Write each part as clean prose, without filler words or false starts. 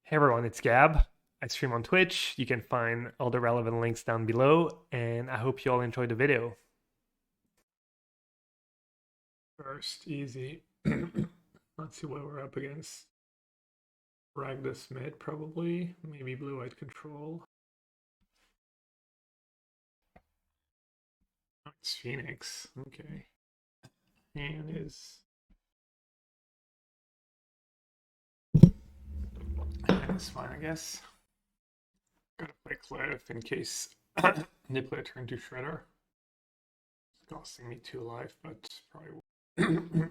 Hey everyone, it's Gab. I stream on Twitch. You can find all the relevant links down below, and I hope you all enjoyed the video. First, easy. Let's see what we're up against. Rakdos mid, probably. Maybe blue-white control. Oh, it's Phoenix. Okay. And is... That's fine, I guess. Gotta play Cliff in case they play a turn to Shredder. It's costing me 2 life, but probably won't.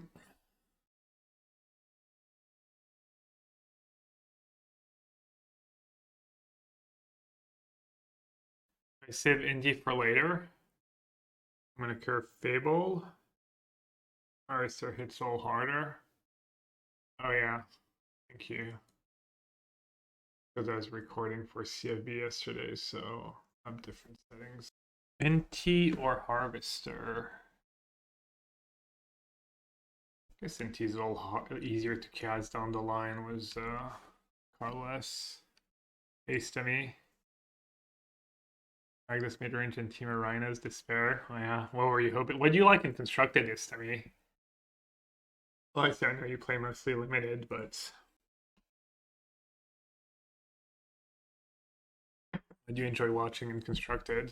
I save Inti for later. I'm gonna curve Fable. Harvester hits all harder. Oh yeah, thank you. Because I was recording for CFB yesterday, so I have different settings. Inti or Harvester? I guess Inti is all easier to cast down the line with Carlos. Haste to me. Rakdos midrange and Team of Rhinos Despair. Oh yeah, what were you hoping? What do you like in Constructed this to me? Well, I know you play mostly limited, but I do enjoy watching in Constructed.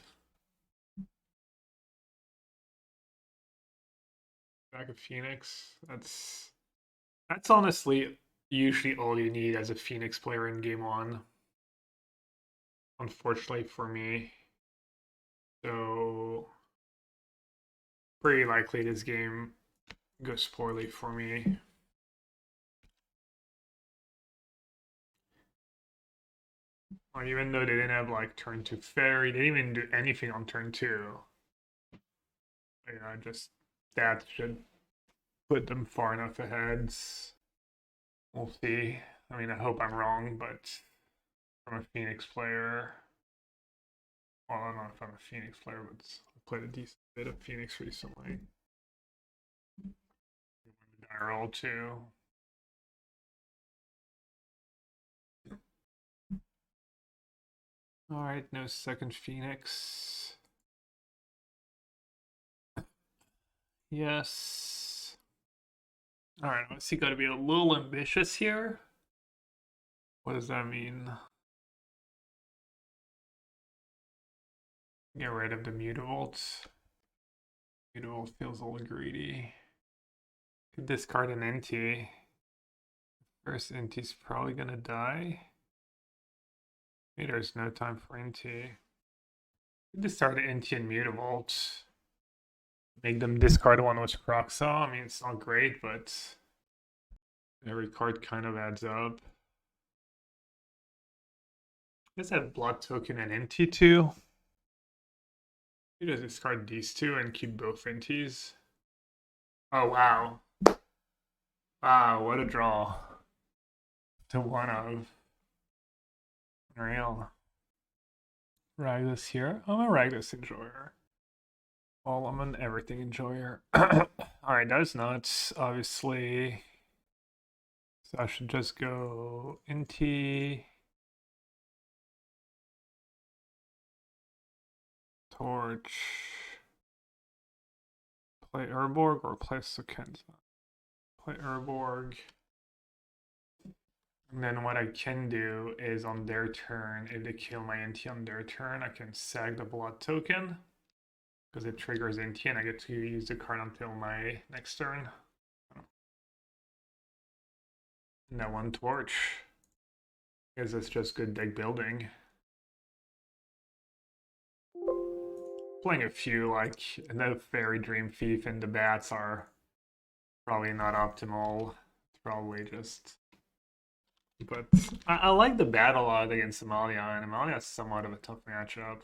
Back of Phoenix. That's honestly usually all you need as a Phoenix player in game 1. Unfortunately for me. So pretty likely this game goes poorly for me. Well, even though they didn't have like turn 2 Faerie, they didn't even do anything on turn 2. Yeah, just that should put them far enough ahead. We'll see. I mean, I hope I'm wrong, but from a Phoenix player, well, I don't know if I'm a Phoenix player, but I played a decent bit of Phoenix recently. Die roll too. Alright, no second Phoenix. Yes. Alright, let's see, gotta be a little ambitious here. What does that mean? Get rid of the Mutavault. Mutavault feels a little greedy. Could discard an Inti. First Inti's probably gonna die. Maybe there's no time for Inti. Could discard Inti and Mutavault. Make them discard one with Kroxa. I mean, it's not great, but every card kind of adds up. I guess I have Blood Token and Inti too. You just discard these two and keep both Intis. Oh wow. Wow, what a draw. To one of. Unreal. Rakdos here. I'm a Rakdos enjoyer. Well, I'm an everything enjoyer. Alright, that is nuts, obviously. So I should just go Inti. Torch. Play Urborg or play Sokenzan? Play Urborg. And then what I can do is on their turn, if they kill my Inti on their turn, I can sag the blood token. Because it triggers Inti and I get to use the card until my next turn. And that one torch. Because it's just good deck building. Playing a few, like the Faerie Dreamthief and the bats are probably not optimal. It's probably just... But I like the bat a lot against Amalia, and Amalia is somewhat of a tough matchup.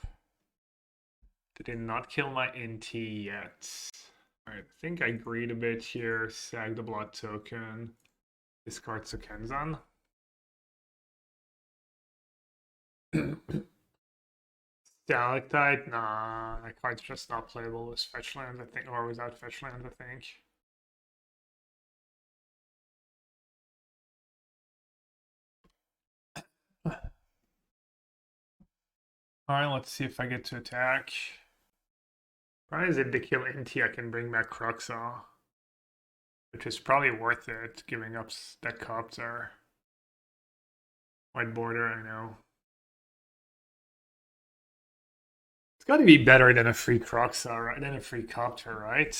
They did not kill my Inti yet. Alright, I think I greed a bit here. Sag the blood token. Discard Sokenzan. Stalactite? Nah, that card's just not playable with fetch lands, I think, or without fetch lands, I think. Alright, let's see if I get to attack. Probably is if they kill Inti, I can bring back Kroxa. Which is probably worth it, giving up that Copter. White border, I know. It's got to be better than a free Kroxa, right? Than a free Copter, right?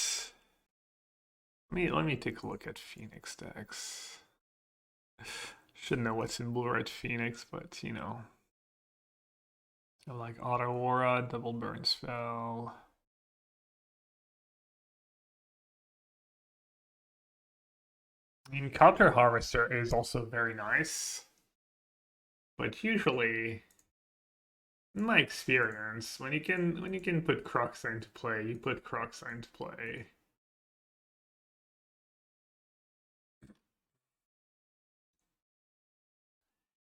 Let me take a look at Phoenix decks. Should know what's in blue red Phoenix, but you know. So like Auto Aura, Double Burn Spell. I mean, Counter Harvester is also very nice, but usually, in my experience, when you can put Kroxa into play, you put Kroxa into play.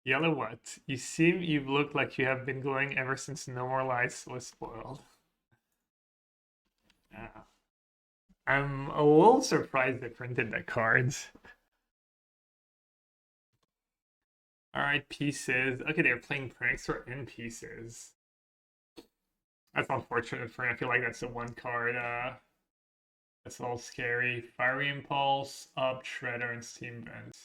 Yellow what? You look like you have been glowing ever since No More Lights was spoiled. Yeah. I'm a little surprised they printed that card. Alright, pieces. Okay, they're playing Prankster and pieces. That's unfortunate for me. I feel like that's the one card that's all scary. Fiery Impulse, Up, Shredder, and Steam Vent.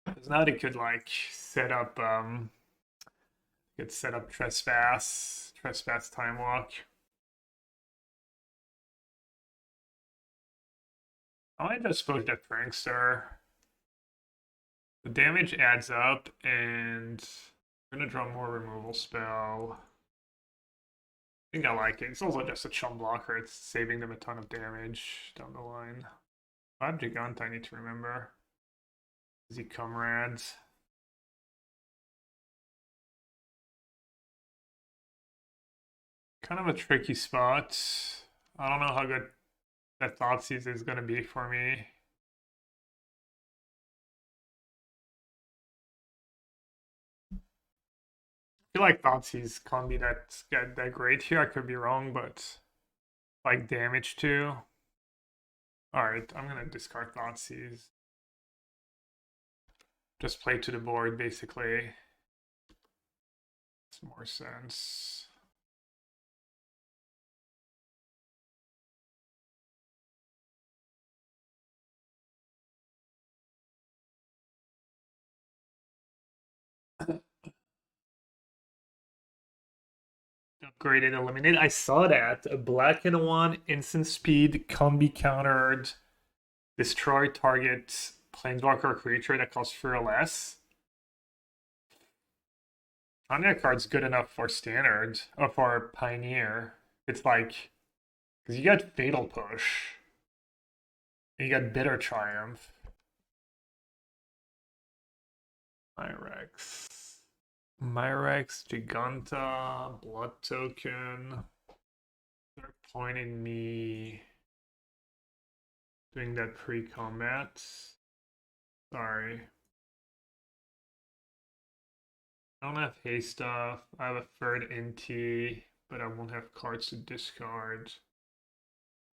Because now they could like set up Trespass Time Walk. I might just push that Prankster. The damage adds up, and I'm gonna draw more removal spell. I think I like it. It's also just a chum blocker. It's saving them a ton of damage down the line. 5 Gigant I need to remember. Easy Comrades. Kind of a tricky spot. I don't know how good that Thoughtseize is going to be for me. I feel like Thoughtseize can't be that great here. I could be wrong, but like damage too. Alright, I'm going to discard Thoughtseize. Just play to the board, basically. Makes more sense. Upgraded, eliminated. I saw that. A black and a 1, instant speed, can be countered. Destroy target planeswalker creature that costs 4 or less. I think that card's good enough for standard, or for Pioneer. It's like, because you got Fatal Push. And you got Bitter Triumph. Mirrex, Giganta, Blood Token. They're pointing me doing that pre-combat. Sorry. I don't have haste stuff. I have a third Inti, but I won't have cards to discard.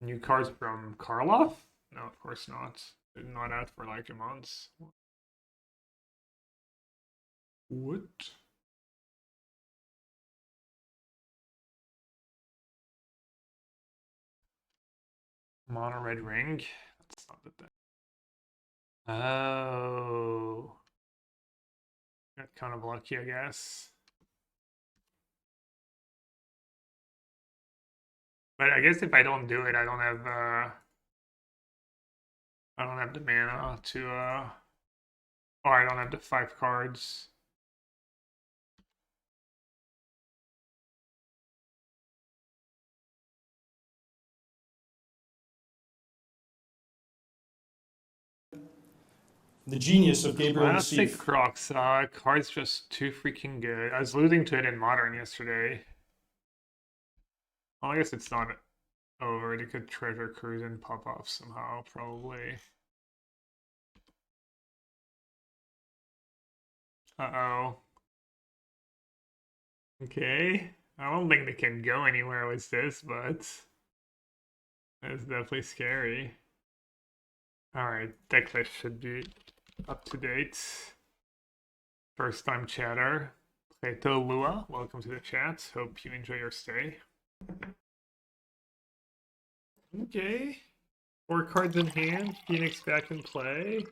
New cards from Karloff? No, of course not. They're not out for like a month. What? Mono red ring? That's not the thing. Oh. Got kind of lucky, I guess. But I guess if I don't do it, I don't have the mana to or I don't have the 5 cards. The genius of Gabriel Classic Nassif. Kroxa. Card's just too freaking good. I was losing to it in Modern yesterday. Well, I guess it's not over. They could Treasure Cruise and pop off somehow, probably. Uh-oh. Okay. I don't think they can go anywhere with this, but it's definitely scary. Alright, Decklist should be up to date. First time chatter. Plato Lua, welcome to the chat. Hope you enjoy your stay. Okay. 4 cards in hand, Phoenix back in play.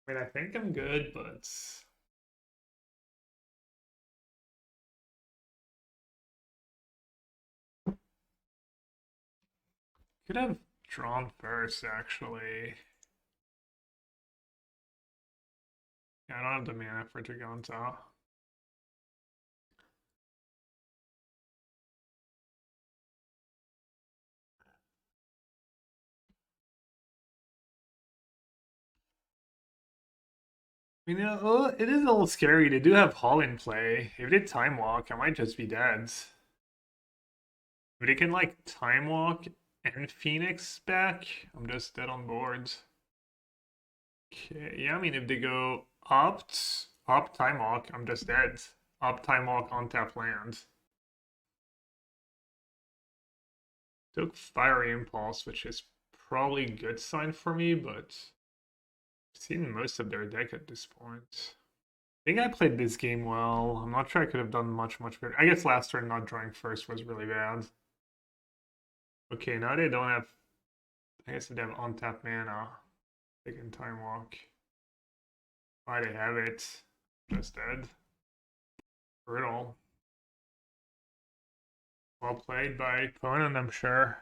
I mean, I think I'm good, but could have drawn first, actually. Yeah, I don't have the mana for Dragonta. You know, it is a little scary. They do have Hall in play. If they Time Walk, I might just be dead. If they can, like, Time Walk and Phoenix back, I'm just dead on boards. Okay, yeah, I mean, if they go up, Time Walk, I'm just dead. Up, Time Walk, on tap land. Took Fiery Impulse, which is probably a good sign for me, but I've seen most of their deck at this point. I think I played this game well. I'm not sure I could have done much better. I guess last turn not drawing first was really bad. Okay, now they don't have... I guess they have on-tap mana. They can Time Walk. Why they have it? Just dead. Brutal. Well played by opponent, I'm sure.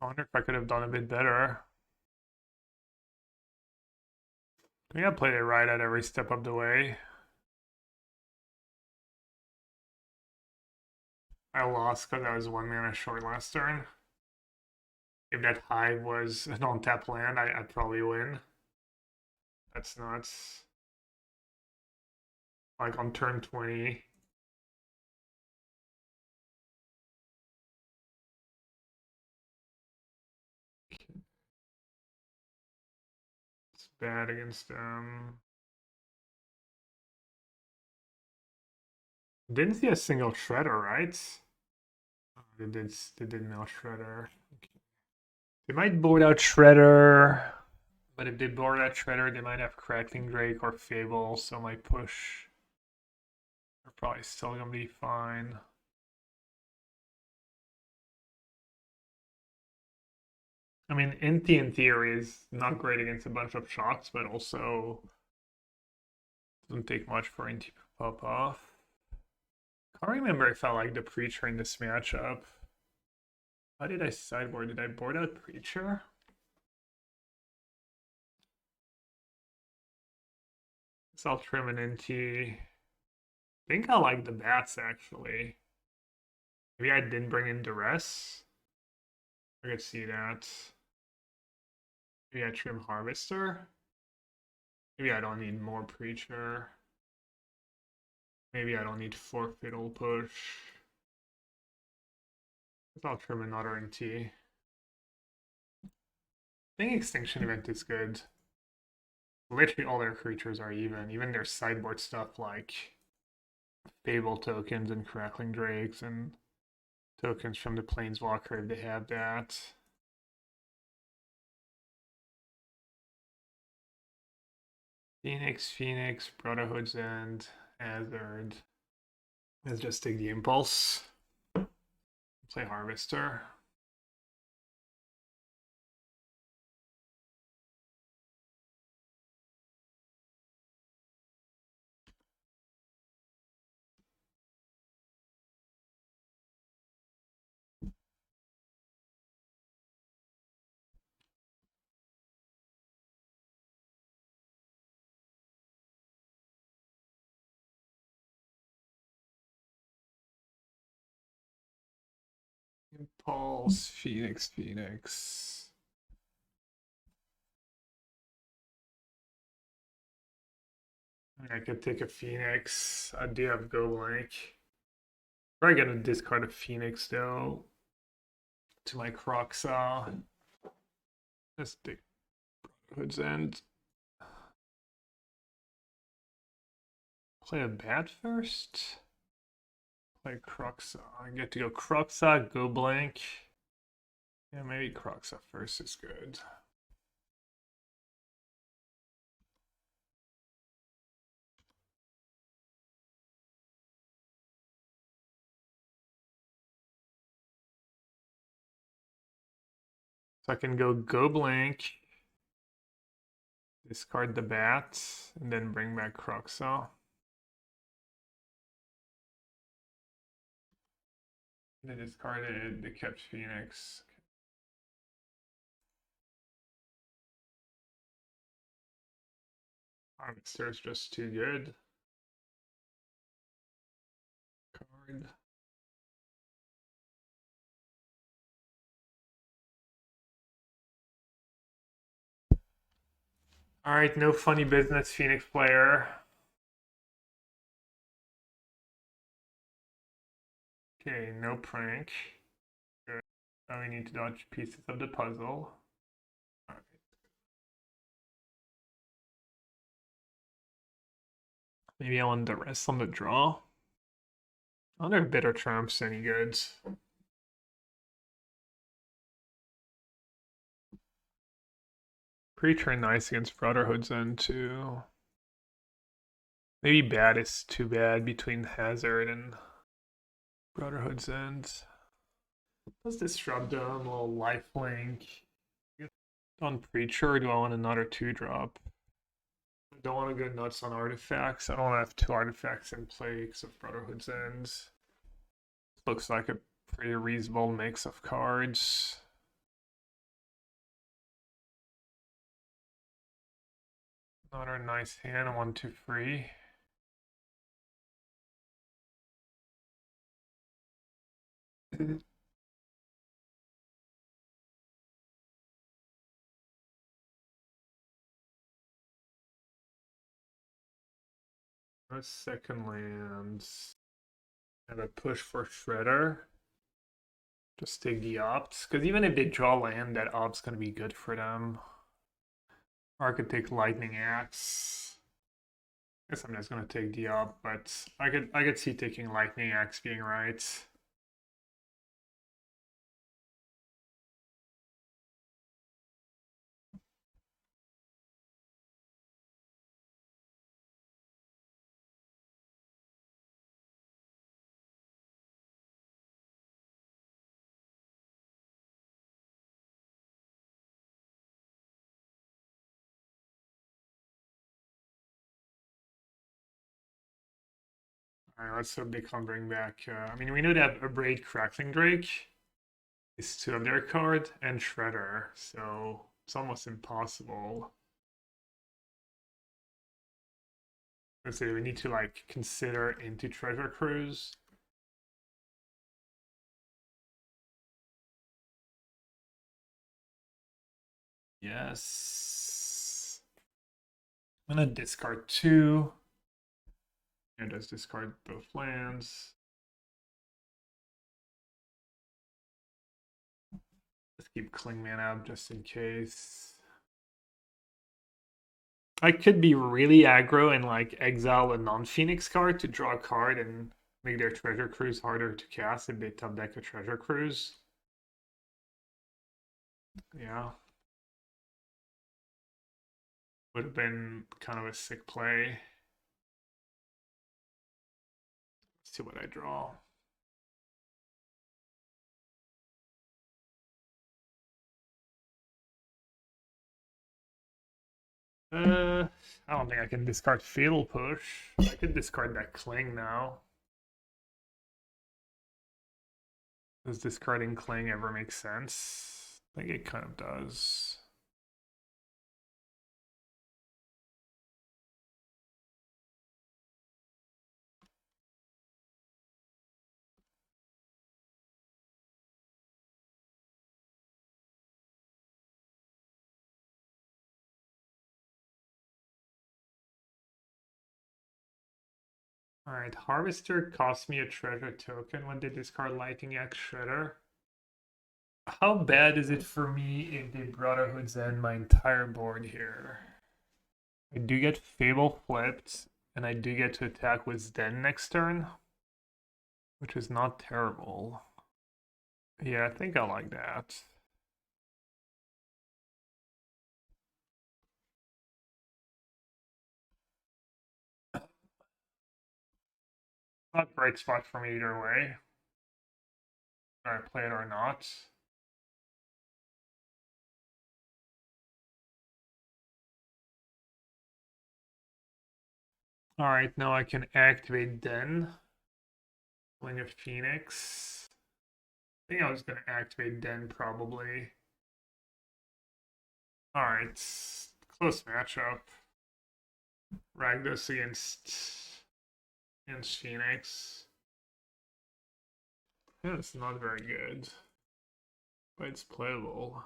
I wonder if I could have done a bit better. I think I played it right at every step of the way. I lost because I was 1 mana short last turn. If that Hive was an on-tap land, I'd probably win. That's nuts. Like on turn 20. It's bad against them. Didn't see a single Shredder, right? Oh, they did mill Shredder. Okay. They might board out Shredder. But if they board out Shredder, they might have Crackling Drake or Fable, so my push are probably still gonna be fine. I mean, Inti in theory is not great against a bunch of shots, but also doesn't take much for Inti to pop off. Can't remember if I like the Preacher in this matchup. How did I sideboard? Did I board out Preacher? So I'll trim an Inti. I think I like the bats actually. Maybe I didn't bring in Duress. I could see that. Maybe I trim Harvester. Maybe I don't need more Preacher. Maybe I don't need Forfeit or Push. I'll trim another Inti. I think Extinction Event is good. Literally all their creatures are even. Even their sideboard stuff like Fable tokens and Crackling Drakes and tokens from the Planeswalker if they have that. Phoenix, Brotherhood's End, Hazard. Let's just take the Impulse. Play Harvester. Impulse, Phoenix. I could take a Phoenix. I do have Go Blank. Probably gonna discard a Phoenix though. To my Kroxa. Let's take Brotherhood's End. Play a bat first. Play Kroxa. I get to go Kroxa, Go Blank. Yeah, maybe Kroxa first is good. So I can go blank, discard the bat, and then bring back Kroxa. They discarded, they kept Phoenix. Harvester's just too good. Card. Alright, no funny business, Phoenix player. Okay, no prank. Good. Now we need to dodge pieces of the puzzle. Alright. Maybe I want the rest on the draw. I wonder if Bitter Trump's any good. Pre-turn nice against Brotherhood's End too. Maybe bad is too bad between Hazard and Brotherhood's End. Does disrupt them a lifelink? On Preacher, or do I want another 2-drop? I don't want to go nuts on artifacts. I don't want to have 2 artifacts in play because of Brotherhood's End. Looks like a pretty reasonable mix of cards. Another nice hand, 1, 2, free. No second lands. Have a push for Shredder. Just take the ops, because even if they draw land, that op's gonna be good for them. Or I could take Lightning Axe. I guess I'm just gonna take the op, but I could see taking Lightning Axe being right. Alright, let's hope they can bring back. I mean, we know they have a Braid Crackling Drake. Is 2 of their card and Shredder, so it's almost impossible. Let's say we need to like consider into Treasure Cruise. Yes. I'm gonna discard 2. And does discard both lands. Let's keep Clingman up just in case. I could be really aggro and like exile a non-Phoenix card to draw a card and make their Treasure Cruise harder to cast if they top deck a Treasure Cruise. Yeah. Would have been kind of a sick play. Let's see what I draw. I don't think I can discard Fatal Push. I could discard that Cling now. Does discarding Cling ever make sense? I think it kind of does. Alright, Harvester cost me a treasure token when they discard Lightning Axe Shredder. How bad is it for me if they Brotherhood's End my entire board here? I do get Fable flipped, and I do get to attack with Den next turn, which is not terrible. Yeah, I think I like that. Not a bright spot for me either way. Whether I play it or not. Alright, now I can activate Den. Playing a Phoenix. I think I was gonna activate Den probably. Alright. Close matchup. Rakdos against Phoenix. Yeah, it's not very good. But it's playable.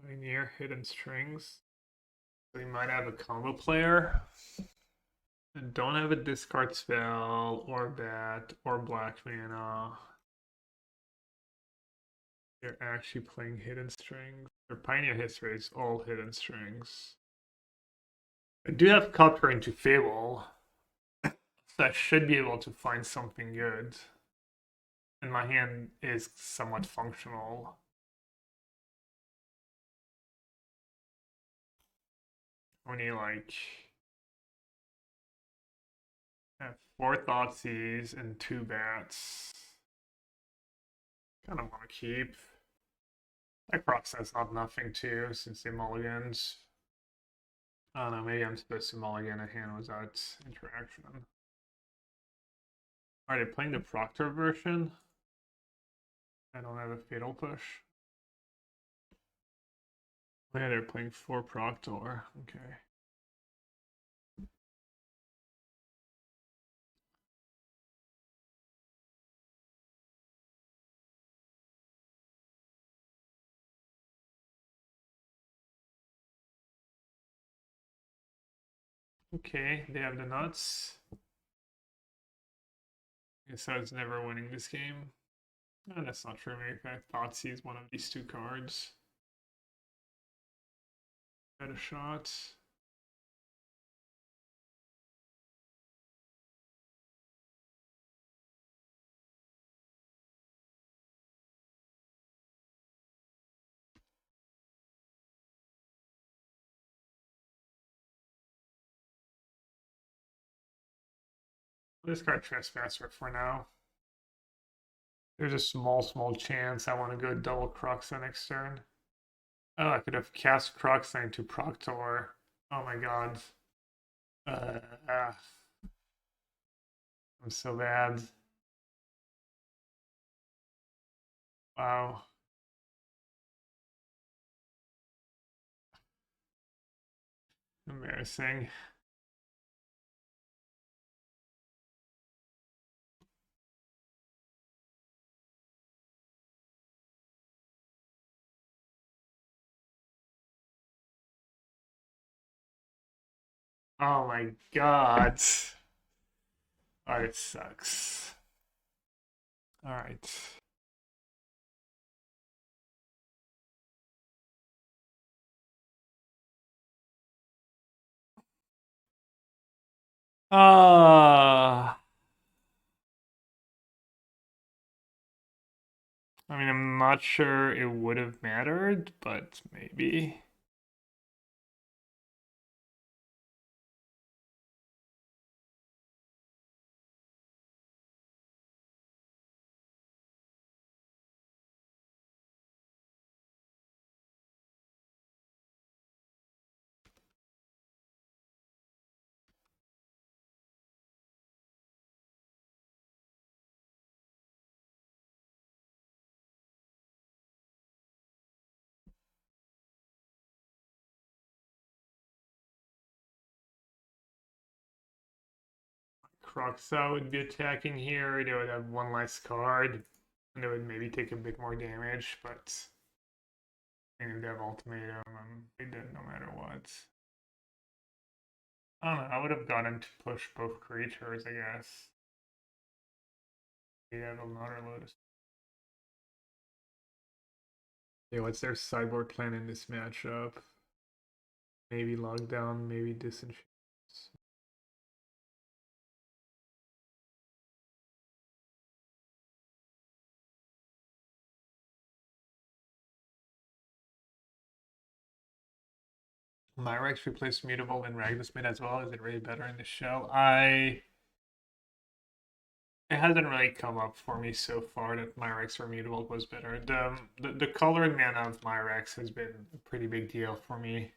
Pioneer, Hidden Strings. We might have a combo player. And don't have a discard spell, or bat, or black mana. They're actually playing Hidden Strings. Their Pioneer history is all Hidden Strings. I do have Copter into Fable, so I should be able to find something good. And my hand is somewhat functional. Only like I have 4 Thoughtseize and 2 bats. Kind of want to keep. That Kroxa is not nothing too, since they mulligans. I don't know, maybe I'm supposed to mulligan a hand without interaction. Are they playing the Proctor version? I don't have a Fatal Push. Oh, yeah, they're playing 4 Proctor. Okay. Okay, they have the nuts. Guess I was never winning this game. No, that's not true. Maybe if I thought sees one of these 2 cards. Got a shot. This card Trespasser for now. There's a small chance I want to go double Kroxa next turn. Oh, I could have cast Kroxa into Proctor. Oh my god. I'm so bad. Wow. Embarrassing. Oh my god. Oh, it sucks. Alright. I mean, I'm not sure it would have mattered, but maybe. Kroxa would be attacking here. They would have 1 less card, and they would maybe take a bit more damage, but if they have Ultimatum, they did no matter what. I don't know, I would have gotten to push both creatures, I guess. They have another Lotus. Yeah, what's their sideboard plan in this matchup? Maybe Lockdown, maybe Disenchant. Mirrex replaced Mutavault and Rakdos mid as well. Is it really better in the shell? It hasn't really come up for me so far that Mirrex or Mutavault was better. The colored mana of Mirrex has been a pretty big deal for me.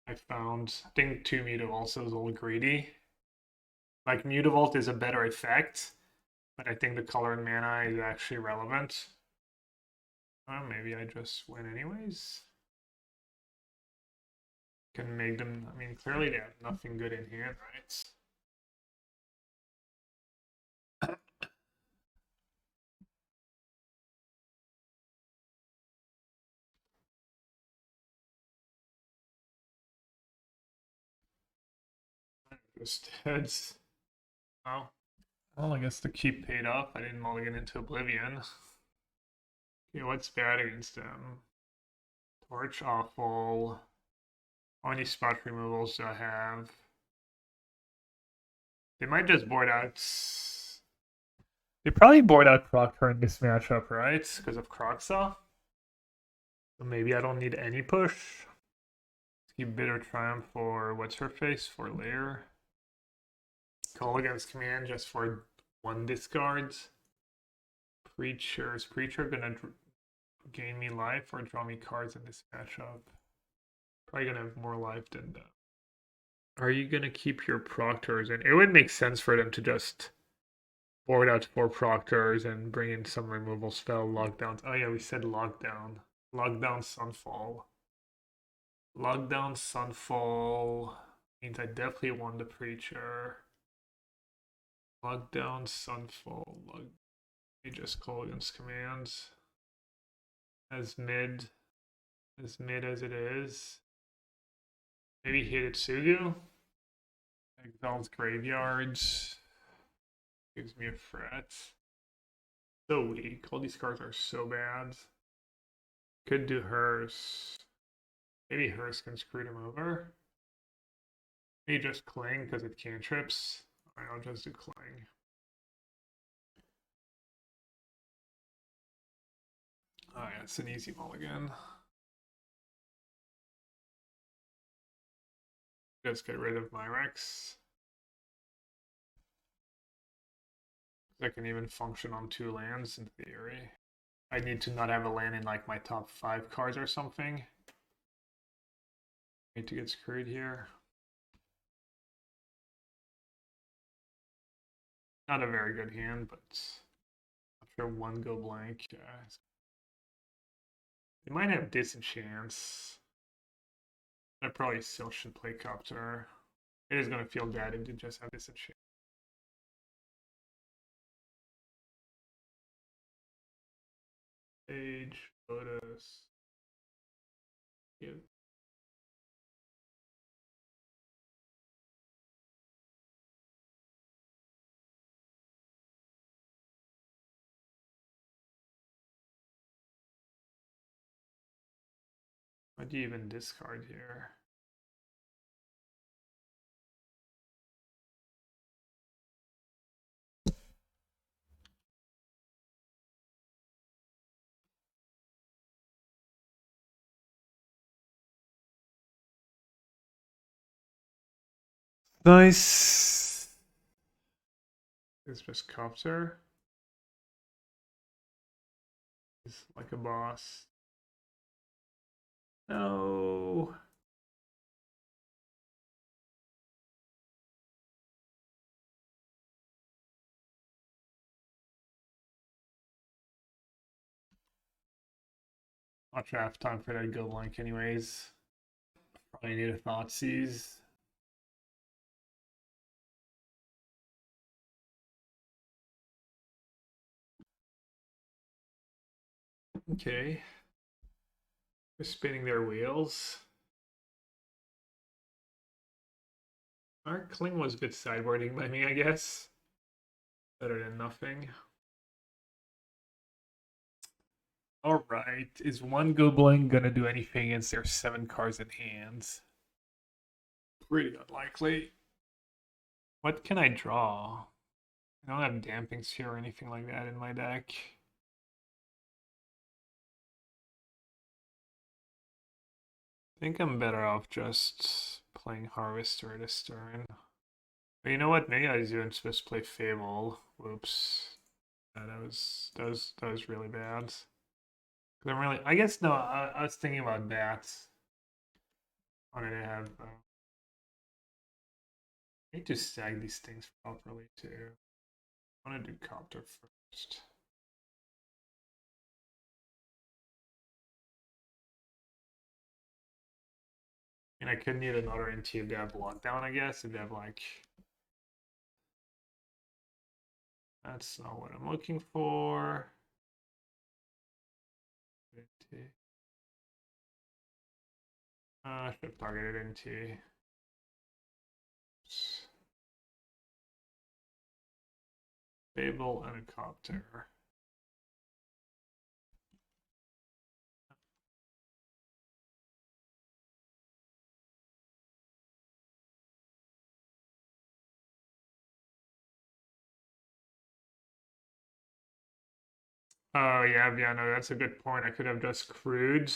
I found. I think 2 Mutavaults is a little greedy. Like, Mutavault is a better effect, but I think the color and mana is actually relevant. Maybe I just win anyways. Can make them, I mean, clearly they have nothing good in hand, right? Just heads. Oh. Well, I guess the keep paid off. I didn't mulligan into Oblivion. Okay, what's bad against them? Torch awful. How many spot removals do I have? They might just board out. They probably board out Proctor in this matchup, right? Because of Kroxa. So maybe I don't need any push. Let's keep Bitter Triumph for what's her face for layer. Call against command just for 1 discard. Preacher. Is Preacher gonna gain me life or draw me cards in this matchup? Probably gonna have more life than that. Are you gonna keep your Proctors? And it would make sense for them to just board out 4 Proctors and bring in some removal spell, lockdowns. Oh yeah, we said lockdown. Lockdown Sunfall. Lockdown Sunfall means I definitely want the Preacher. Lockdown Sunfall. Let me just call against commands. As mid as it is. Maybe Hidetsugu. Exiles Graveyards. Gives me a fret. So weak. All these cards are so bad. Could do hers. Maybe hers can screw them over. Maybe just Cling because it cantrips. Alright, I'll just do Cling. Alright, it's an easy mulligan. Just get rid of Mirrex. I can even function on 2 lands in theory. I need to not have a land in like my top 5 cards or something. Need to get screwed here. Not a very good hand, but after 1 go blank, they might have disenchants. I probably still should play Copter. It is gonna feel bad if they just have disenchant. Age, Lotus. Yeah. What do you even discard here? Nice. It's just Copter. He's like a boss. No. Not sure I have time for that go blank anyways. Probably need a Thoughtseize. Okay. They're spinning their wheels. Our Cling was a bit sideboarding by me, I guess. Better than nothing. Alright, is 1 Goblin gonna do anything against their 7 cards in hand? Pretty unlikely. What can I draw? I don't have Damping Sphere or anything like that in my deck. I think I'm better off just playing Harvester this turn. But you know what? Maybe I was even supposed to play Fable. Whoops. Yeah, that was really bad. I guess no, I was thinking about bats. How did I have? I need to stack these things properly too. I want to do Copter first. And I could need another Inti if they have lockdown, I guess. If they have like... That's not what I'm looking for. I should have targeted Inti. Fable and a Copter. Oh yeah, no, that's a good point. I could have just crewed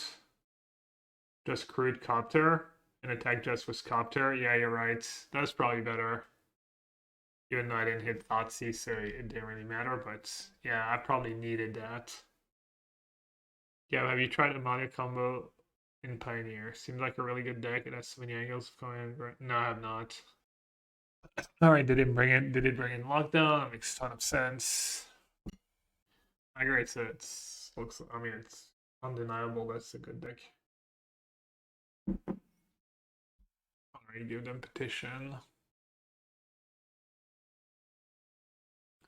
Copter and attack just with Copter. Yeah, you're right. That's probably better. Even though I didn't hit Thoughtseize, so it didn't really matter. But yeah, I probably needed that. Yeah, have you tried a Maya combo in Pioneer? Seems like a really good deck. It has so many angles of going. No, I have not. All right, did it bring in Lockdown? That makes a ton of sense. I agree. So it's looks. I mean, it's undeniable. That's a good deck. Alright, give them petition.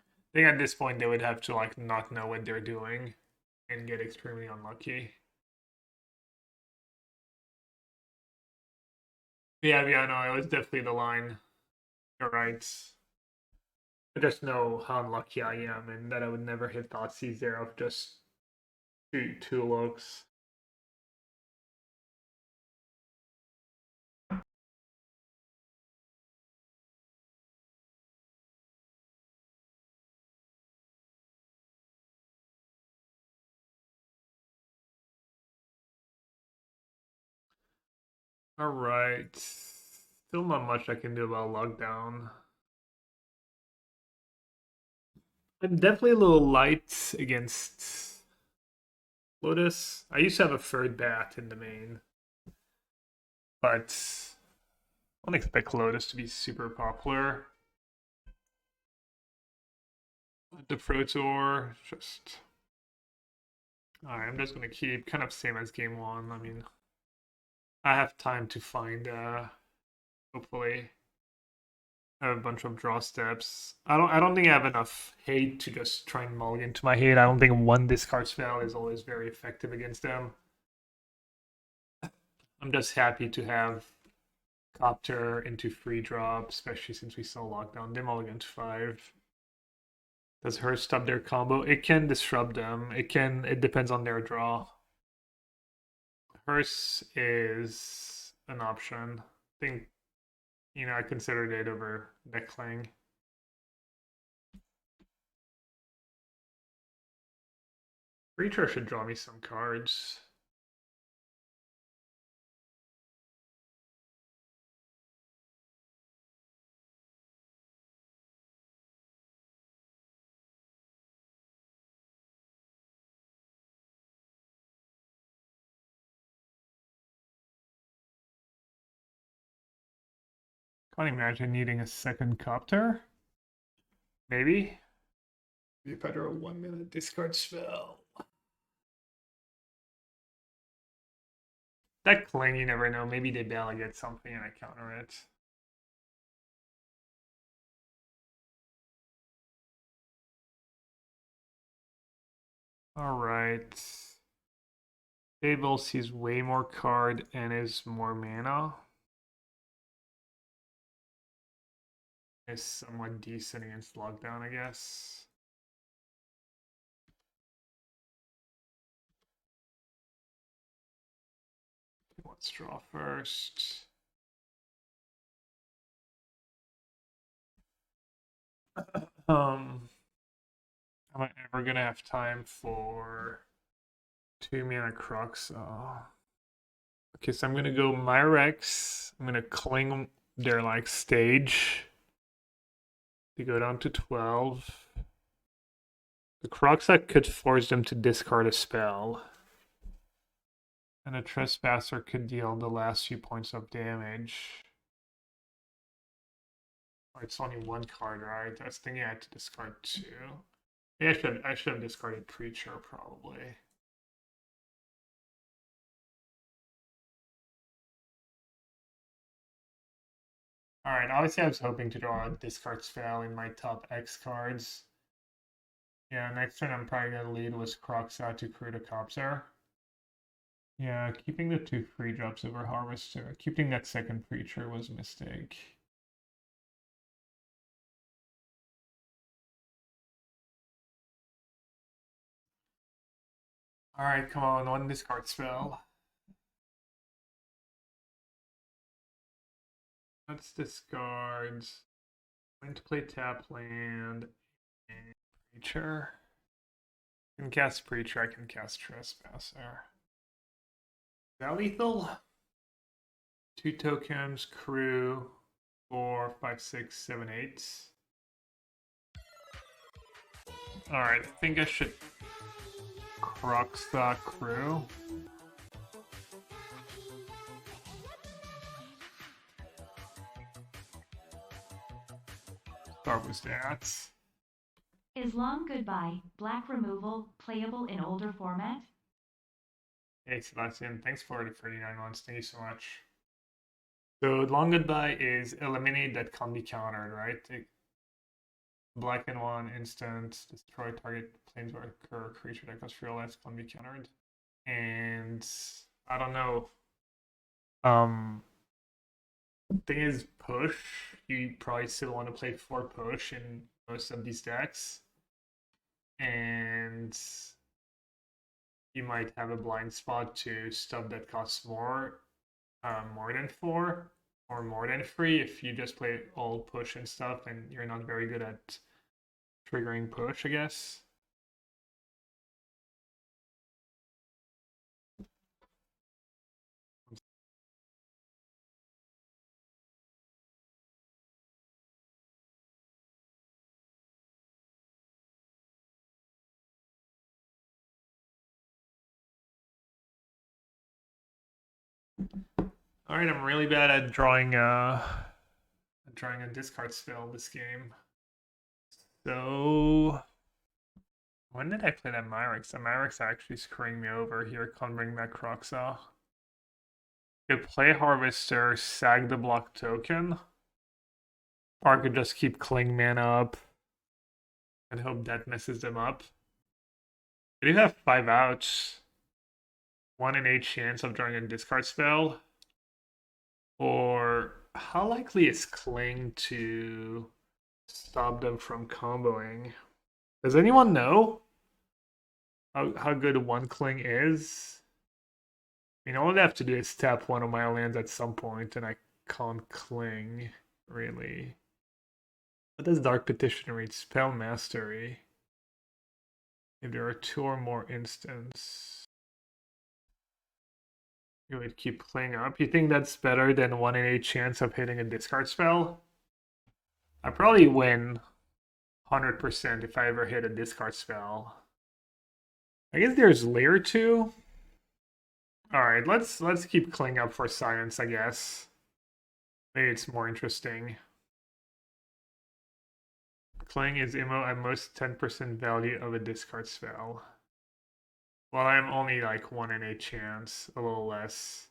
I think at this point they would have to like not know what they're doing and get extremely unlucky. Yeah, no, it was definitely the line. You're right. I just know how unlucky I am and that I would never hit Thoughtseize there of just two looks. Alright. Still not much I can do about lockdown. I'm definitely a little light against Lotus. I used to have a third bat in the main. But I don't expect Lotus to be super popular. The Pro Tour, just... Alright, I'm just gonna keep kind of same as game one. I mean, I have time to find, hopefully, I have a bunch of draw steps. I don't think I have enough hate to just try and mulligan to my hate. I don't think one discard spell is always very effective against them. I'm just happy to have Copter into free drop, especially since we saw Lockdown. They mulligan to 5. Does her stop their combo? It can disrupt them. It depends on their draw. Hers is an option. I think, I considered it over Deckling. Reacher should draw me some cards. Can't imagine needing a second Copter. Maybe. If I draw a 1-minute discard spell. That Cling, you never know. Maybe they barely get something and I counter it. Alright. Fable sees way more card and is more mana. Is somewhat decent against Lockdown, I guess. Let's draw first. Am I ever gonna have time for 2-mana Kroxa? Okay, so I'm gonna go Mirrex. I'm gonna cling their like stage. They go down to 12. The Kroxa could force them to discard a spell. And a Trespasser could deal the last few points of damage. Oh, it's only one card, right? I was thinking I had to discard 2. Yeah, I should have discarded Preacher, probably. Alright, obviously I was hoping to draw a discard spell in my top X cards. Yeah, next turn I'm probably going to lead with Kroxa to Crudicopter. Yeah, keeping the 2 free drops over Harvester. Keeping that second Preacher was a mistake. Alright, come on, one discard spell. Let's discard. Going to play tap land and Preacher. I can cast Preacher, I can cast Trespasser. Is that lethal? 2 tokens, crew, 4, 5, 6, 7, 8. Alright, I think I should Kroxa crew. Start with that. Is Long Goodbye, black removal, playable in older format? Hey Sebastian, thanks for the 39 months, thank you so much. So Long Goodbye is eliminate that can't be countered, right? Black and 1 instant, destroy target planeswalker or creature that costs 3 or less, can't be countered. And I don't know. Thing is push. You probably still want to play 4 push in most of these decks. And you might have a blind spot to stuff that costs more than 4 or more than 3 if you just play all push and stuff and you're not very good at triggering push, I guess. Alright, I'm really bad at drawing a discard spell this game. So when did I play that Mirrex? The Mirrex actually screwing me over here. Can't bring back Kroxa. Could play Harvester, sag the block token. Or I could just keep Cling mana up and hope that messes them up. I do have 5 outs. 1 in 8 chance of drawing a discard spell. Or how likely is Cling to stop them from comboing? Does anyone know how good 1 Cling is? I mean, all I have to do is tap one of my lands at some point, and I can't Cling, really. What does Dark Petition read? Spell Mastery. If there are 2 or more instants, you would keep playing up. You think that's better than 1 in 8 chance of hitting a discard spell? I probably win 100% if I ever hit a discard spell. I guess there's layer 2. Alright, let's keep Cling up for science, I guess. Maybe it's more interesting. Cling is immo at most 10% value of a discard spell. Well, I'm only like 1 in 8 chance, a little less,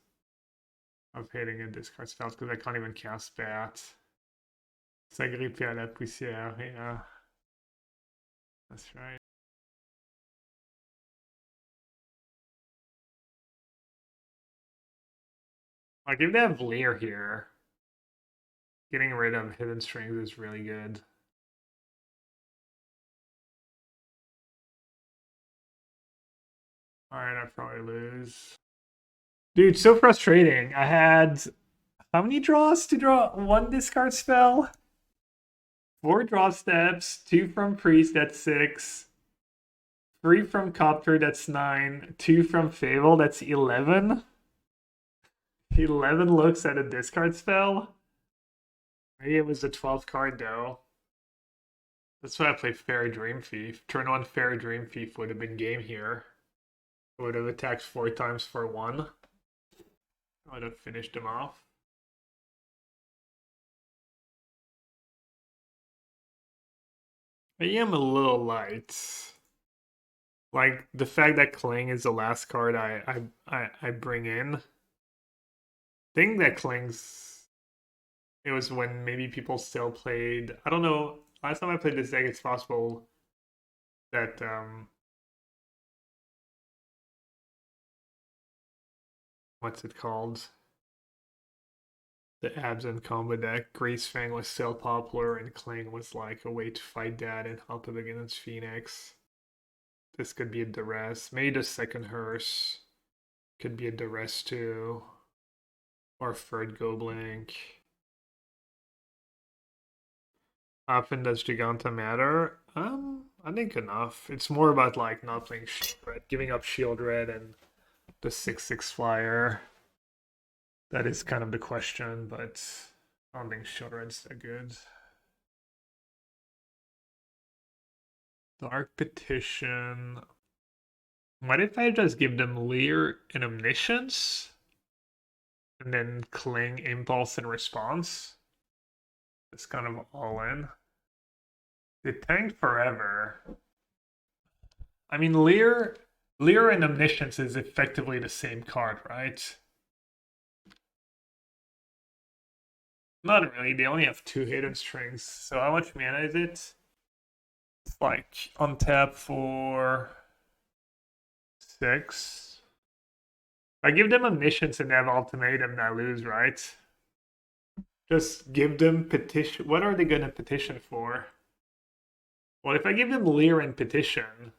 of hitting a discard spell because I can't even cast Bat. S'agripper à la poussière, yeah. That's right. Like, if they have Leer here, getting rid of Hidden Strings is really good. Alright, I probably lose. Dude, so frustrating. I had how many draws to draw 1 discard spell? 4 draw steps, 2 from Priest, that's 6. 3 from Copter, that's 9. 2 from Fable, that's 11. 11 looks at a discard spell. Maybe it was the 12th card though. That's why I played Faerie Dreamthief. Turn 1 Faerie Dreamthief would have been game here. It would have attacked 4 times for 1. I would have finished them off. I am a little light. Like the fact that Cling is the last card I bring in. Thing that Cling's, it was when maybe people still played. I don't know. Last time I played this deck, it's possible that what's it called? The Absent combo deck. Greasefang was still popular, and Cling was like a way to fight that and help it against Phoenix. This could be a duress. Maybe the second hearse could be a duress too. Or third Goblink. Often does Giganta matter? I think enough. It's more about like not playing Shield Red, giving up Shield Red and the 6/6 flyer. That is kind of the question, but I don't think Shield Red's that good. Dark Petition. What if I just give them Leer and Omniscience? And then Cling, Impulse, and Response? It's kind of all in. They tanked forever. I mean, Leer and Omniscience is effectively the same card, right? Not really. They only have 2 hidden strings. So how much mana is it? It's like untap for 6. If I give them Omniscience and they have Ultimatum, I lose, right? Just give them petition. What are they going to petition for? Well, if I give them Leer and Petition,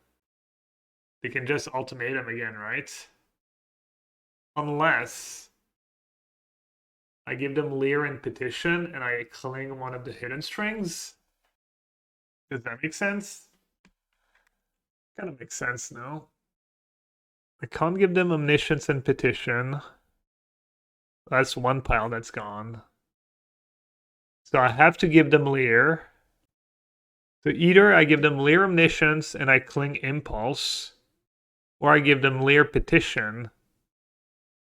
they can just Ultimatum again, right? Unless I give them Leer and Petition and I Cling one of the hidden strings. Does that make sense? Kind of makes sense, no? I can't give them Omniscience and Petition. That's one pile that's gone. So I have to give them Leer. So either I give them Leer Omniscience and I Cling Impulse, or I give them Leer Petition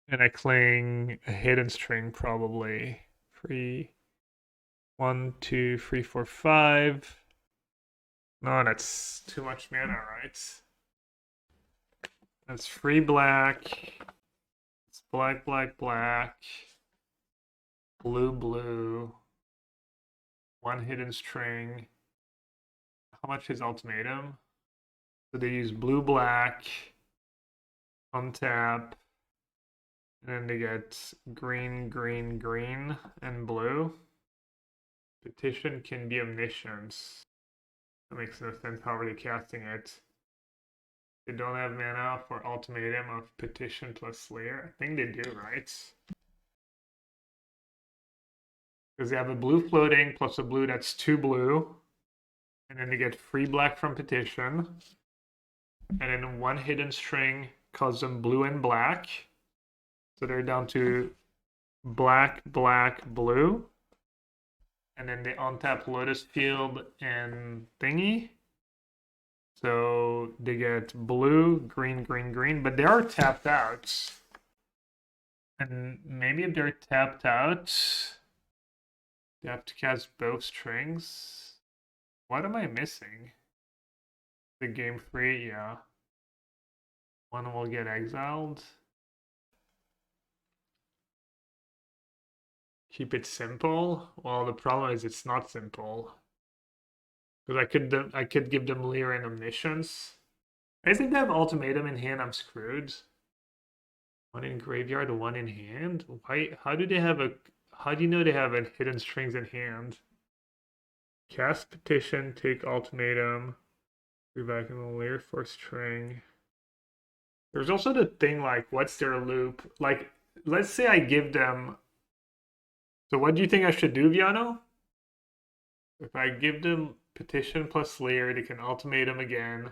and I Cling a hidden string probably. 3, 1, 2, 3, 4, 5. No, that's too much mana, right? That's 3 black. It's black, black, black. Blue, blue. 1 hidden string. How much is Ultimatum? So they use blue, black, untap, and then they get green, green, green, and blue. Petition can be Omniscience. That makes no sense. How are they casting it? They don't have mana for Ultimatum of Petition plus Leer. I think they do, right? Because they have a blue floating plus a blue that's 2 blue. And then they get 3 black from Petition. And then 1 hidden string calls them blue and black. So they're down to black, black, blue. And then they untap Lotus Field and Thingy. So they get blue, green, green, green. But they are tapped out. And maybe if they're tapped out, they have to cast both strings. What am I missing? The game 3, yeah. 1 will get exiled. Keep it simple. Well, the problem is it's not simple. Because I could give them Leer and Omniscience. I think they have Ultimatum in hand. I'm screwed. 1 in graveyard, 1 in hand. Why? How do they have a? How do you know they have a hidden strings in hand? Cast Petition, take Ultimatum. Reback in the Leer for string. There's also the thing like, what's their loop? Like, let's say I give them. So what do you think I should do, Viano? If I give them Petition plus Leer, they can Ultimatum again.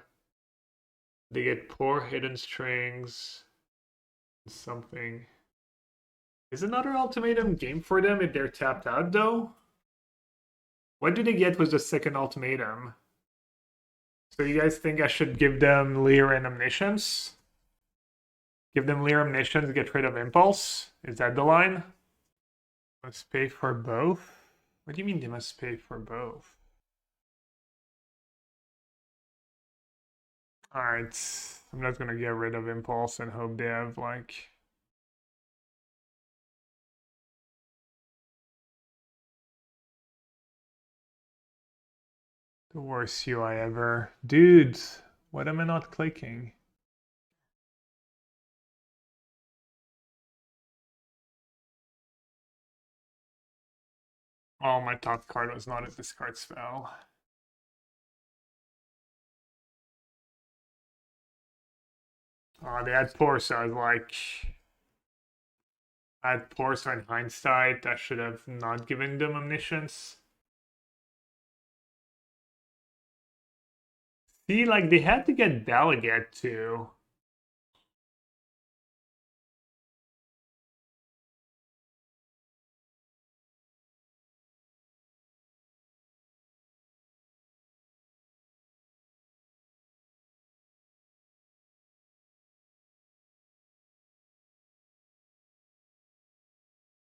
They get poor hidden strings. Something. Is another Ultimatum game for them if they're tapped out, though? What do they get with the second Ultimatum? So you guys think I should give them Leer and Omniscience? Give them Leer Omniscience, get rid of Impulse. Is that the line? Must pay for both? What do you mean they must pay for both? Alright, I'm just gonna get rid of Impulse and hope they have like... the worst UI ever. Dude, what am I not clicking? Oh, my top card was not a discard spell. Oh, they had poor, so I was like... I had poor, so in hindsight, I should have not given them Omniscience. See, like, they had to get Delegate, too.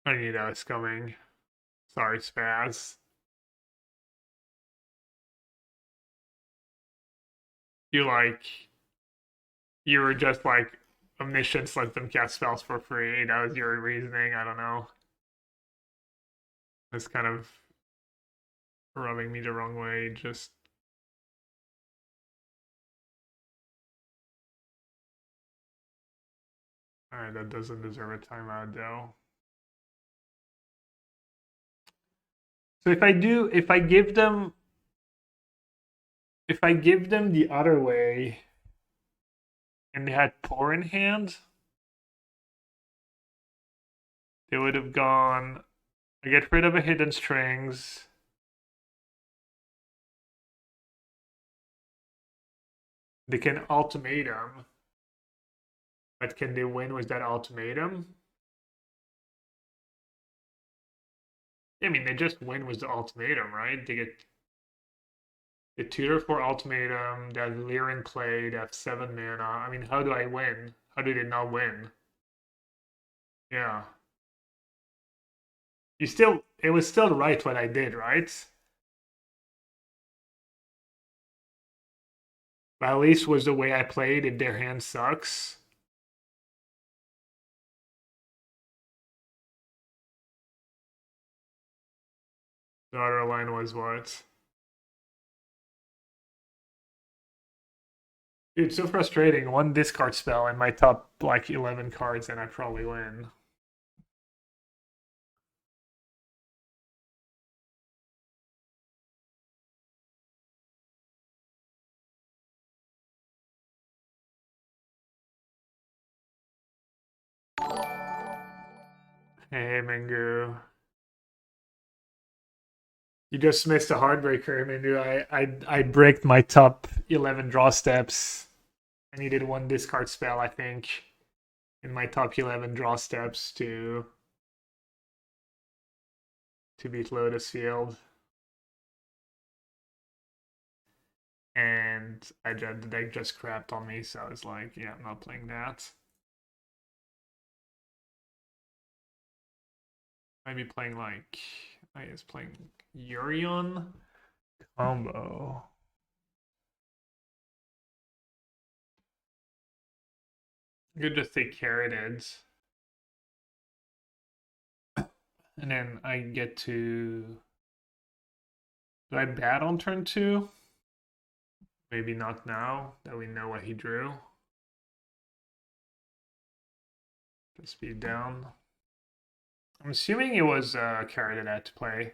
I knew that was coming. Sorry, Spaz. You were just like, Omniscience let them cast spells for free. That was your reasoning. I don't know. It's kind of rubbing me the wrong way. Just alright, that doesn't deserve a timeout though. So if I give them the other way and they had poor in hand, they would have gone, I get rid of a Hidden Strings. They can ultimatum. But can they win with that ultimatum? I mean, they just win with the ultimatum, right? They get the tutor for ultimatum, they have Leer in play, they have 7 mana. I mean, how do I win? How do they not win? Yeah. It was still right what I did, right? But at least was the way I played if their hand sucks. The other line was what? Dude, it's so frustrating. One discard spell and my top like 11 cards and I probably win. Hey, Mingu. You just missed a heartbreaker, Mingu. I bricked my top 11 draw steps. I needed one discard spell, I think, in my top 11 draw steps to beat Lotus Field. And the deck just crapped on me, so I was like, yeah, I'm not playing that. Maybe playing like, I was playing Urion combo. You could just take Carroted. And then I get to... Do I bat on turn 2? Maybe not now that we know what he drew. Just speed down. I'm assuming it was Carroted I had to play.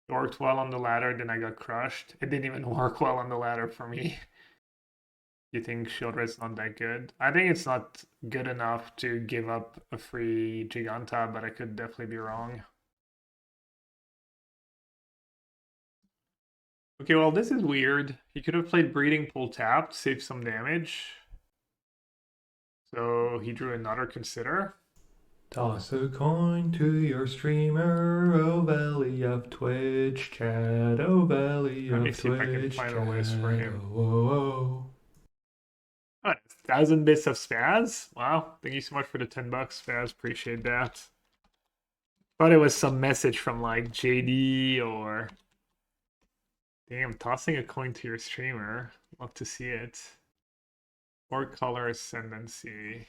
It worked well on the ladder, then I got crushed. It didn't even work well on the ladder for me. You think Shield Red's not that good? I think it's not good enough to give up a free Giganta, but I could definitely be wrong. Okay, well, this is weird. He could have played Breeding Pool tapped, saved some damage. So he drew another Consider. Toss a coin to your streamer, oh valley of Twitch chat, oh valley Let me of see if I can Twitch find chat, a list for him. oh, oh, oh. Oh, 1,000 bits of spaz. Wow, thank you so much for the $10, spaz. Appreciate that. Thought it was some message from like JD or. Damn, tossing a coin to your streamer. Love to see it. Or color ascendancy.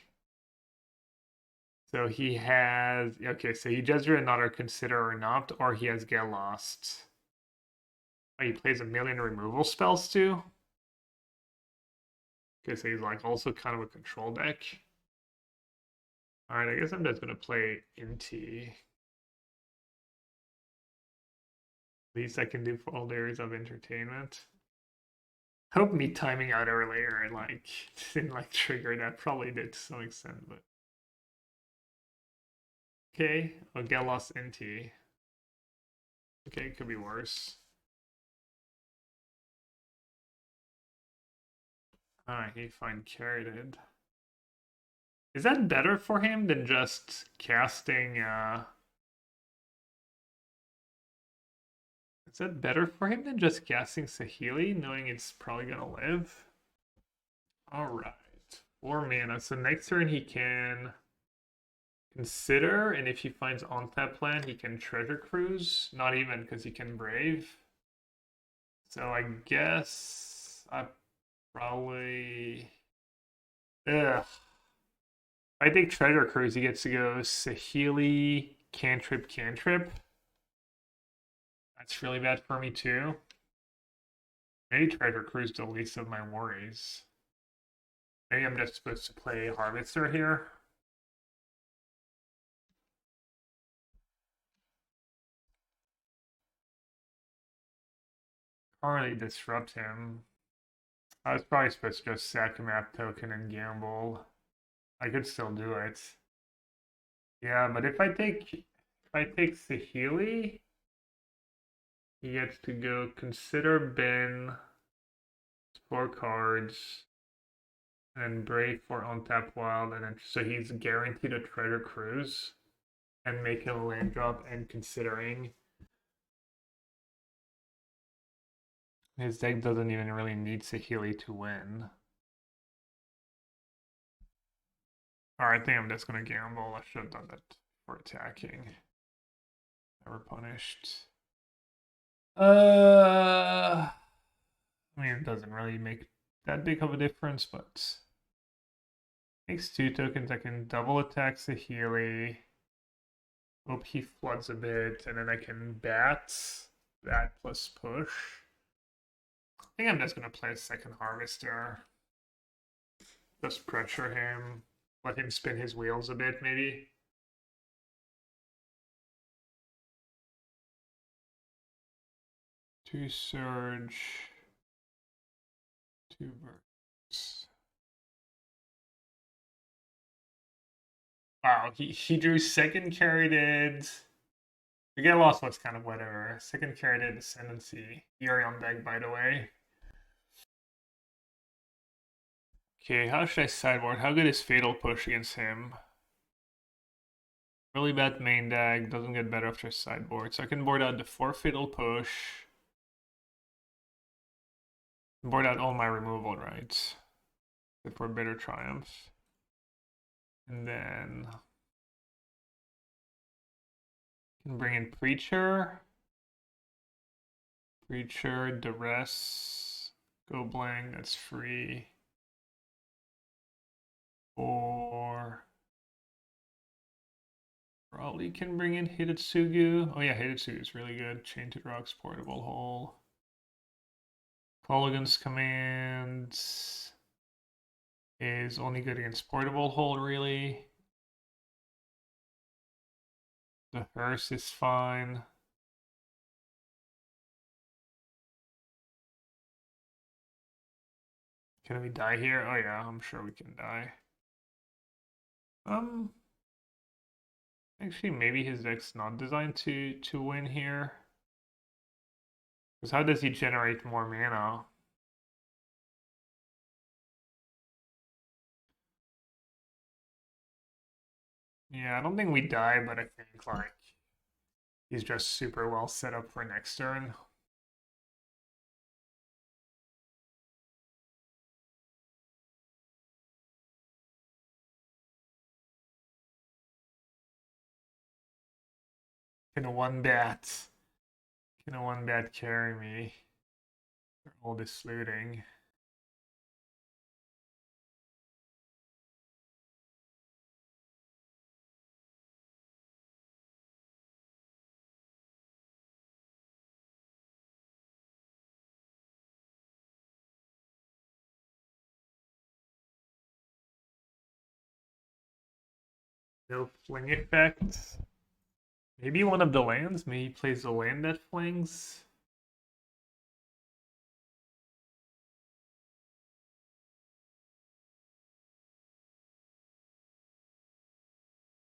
So he has. Okay, so he just drew another consider or not, or he has get lost. Oh, he plays a million removal spells too. Okay, so he's like also kind of a control deck. Alright, I guess I'm just gonna play Inti. Least I can do for all areas of entertainment. Hope me timing out earlier and like didn't like trigger that. Probably did to some extent, but okay. I'll get lost Inti. Okay, it could be worse. Alright, he fine carried. Is that better for him than just casting Is that better for him than just casting Saheeli, knowing it's probably gonna live? Alright. 4 mana. So next turn he can consider, and if he finds on-tap land, he can treasure cruise. Not even, because he can brave. So I guess I probably... Ugh. If I take treasure cruise, he gets to go Saheeli, cantrip, cantrip. That's really bad for me too. Maybe treasure cruise the least of my worries. Maybe I'm just supposed to play Harvester here. Can't really disrupt him. I was probably supposed to just sack a map token and gamble. I could still do it. Yeah, but if I take Saheeli, he gets to go consider bin, 4 cards, and brave for untap wild, and then so he's guaranteed a treasure cruise and make a land drop and considering. His deck doesn't even really need Saheeli to win. Alright, I think I'm just gonna gamble. I should have done that for attacking. Never punished. I mean, it doesn't really make that big of a difference, but makes 2 tokens. I can double attack Saheeli. Hope he floods a bit, and then I can bat that plus push. I think I'm just gonna play a second Harvester. Just pressure him. Let him spin his wheels a bit, maybe. Two Surge. 2 Verts. Wow, he drew second carried. The get lost was kind of whatever. Second carried Ascendancy. Yuri on deck, by the way. Okay, how should I sideboard? How good is Fatal Push against him? Really bad main deck, doesn't get better after sideboard. So I can board out the 4 Fatal Push. Board out all my removal rights. Good for Bitter Triumph. And then can bring in Preacher. Preacher, Duress, Go Blank, that's free. Or probably can bring in Hidetsugu. Oh yeah, Hidetsugu is really good. Chained Rocks, Portable Hole. Polygon's Command is only good against Portable Hole, really. The Hearse is fine. Can we die here? Oh yeah, I'm sure we can die. Actually, maybe his deck's not designed to win here. Because how does he generate more mana? Yeah, I don't think we die, but I think like he's just super well set up for next turn. Can a one bat? Can a one bat carry me? All this looting. No fling effect. Maybe one of the lands. Maybe he plays a land that flings.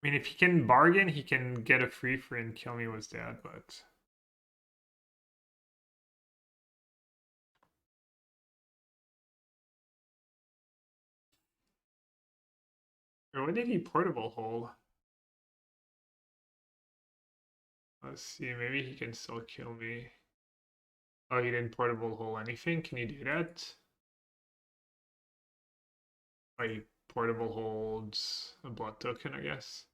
I mean, if he can bargain, he can get a free and kill me with that, but... Or what did he portable hold? Let's see, maybe he can still kill me. Oh, he didn't portable hole anything? Can you do that? Oh, he portable holds a blood token, I guess.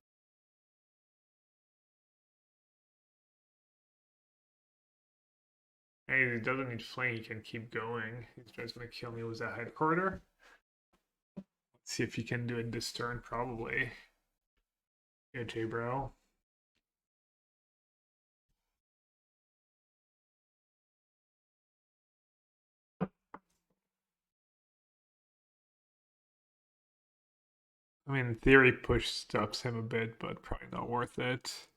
Hey, he doesn't need fling, he can keep going. He's just gonna kill me with that head quarter. Let's see if he can do it this turn, probably. Yeah, J-Bro. I mean, in theory, push stops him a bit, but probably not worth it.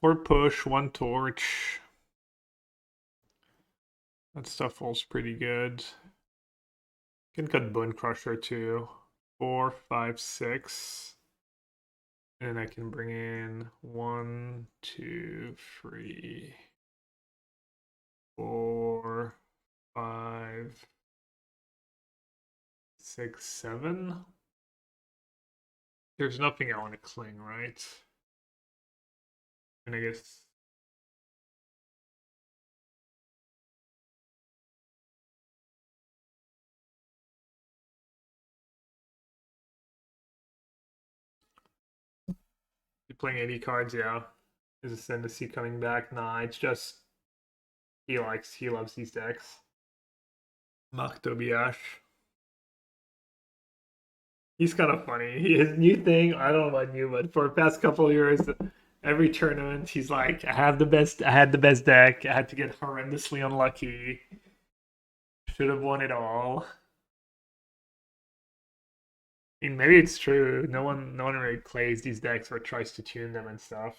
4 push, 1 torch. That stuff falls pretty good. Can cut Bonecrusher too. 4, 5, 6. And I can bring in 1, 2, 3, 4, 5, 6, 7. There's nothing I want to cling, right? And I guess you're playing 80 cards, yeah. Is a Seneschal coming back? Nah, it's just he loves these decks. Maktobiash. He's kind of funny. His new thing, I don't know about you, but for the past couple of years, every tournament he's like, I had the best deck. I had to get horrendously unlucky. Should have won it all. I mean, maybe it's true. No one really plays these decks or tries to tune them and stuff.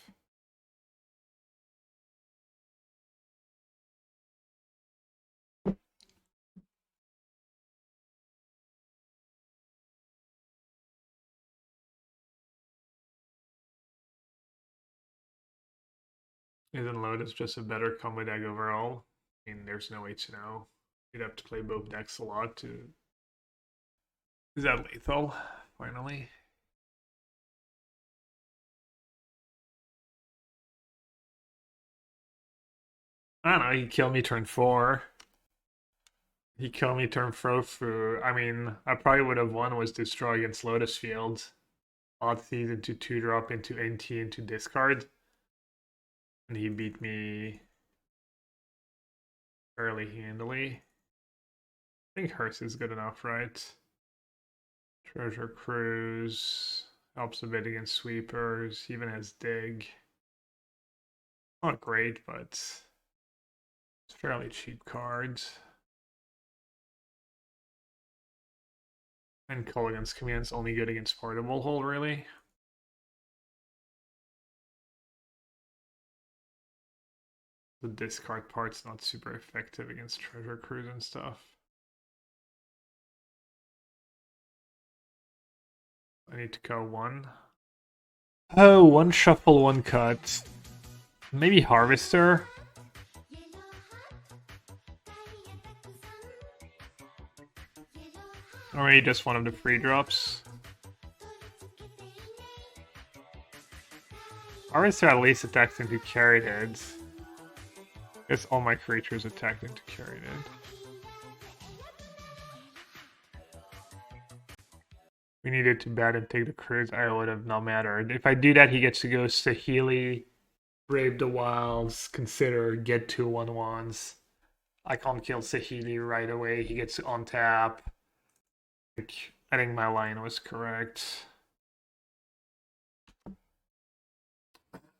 Isn't Lotus just a better combo deck overall? I mean, there's no way to know. You'd have to play both decks a lot to... Is that lethal, finally? I don't know, he killed me turn 4. He killed me turn 4 for... I mean, I probably would have won with Destroy against Lotus Field. Odd Thieves into 2-drop, into Inti, into discard. And he beat me fairly handily. I think Hearse is good enough, right? Treasure Cruise helps a bit against sweepers. He even has Dig. Not great, but it's fairly cheap cards. And Culligan's Command's only good against portable hold, really. The discard part's not super effective against Treasure Cruise and stuff. I need to go 1. Oh, 1 shuffle, 1 cut. Maybe Harvester? Or maybe just one of the free drops. Harvester at least attacks into carried heads. I guess all my creatures attacked into carried head. We needed to bat and take the cruise. I would have not mattered. If I do that, he gets to go Sahili Brave the Wilds, consider get 2/1/1s. I can't kill Saheeli right away. He gets on tap. Like, I think my line was correct.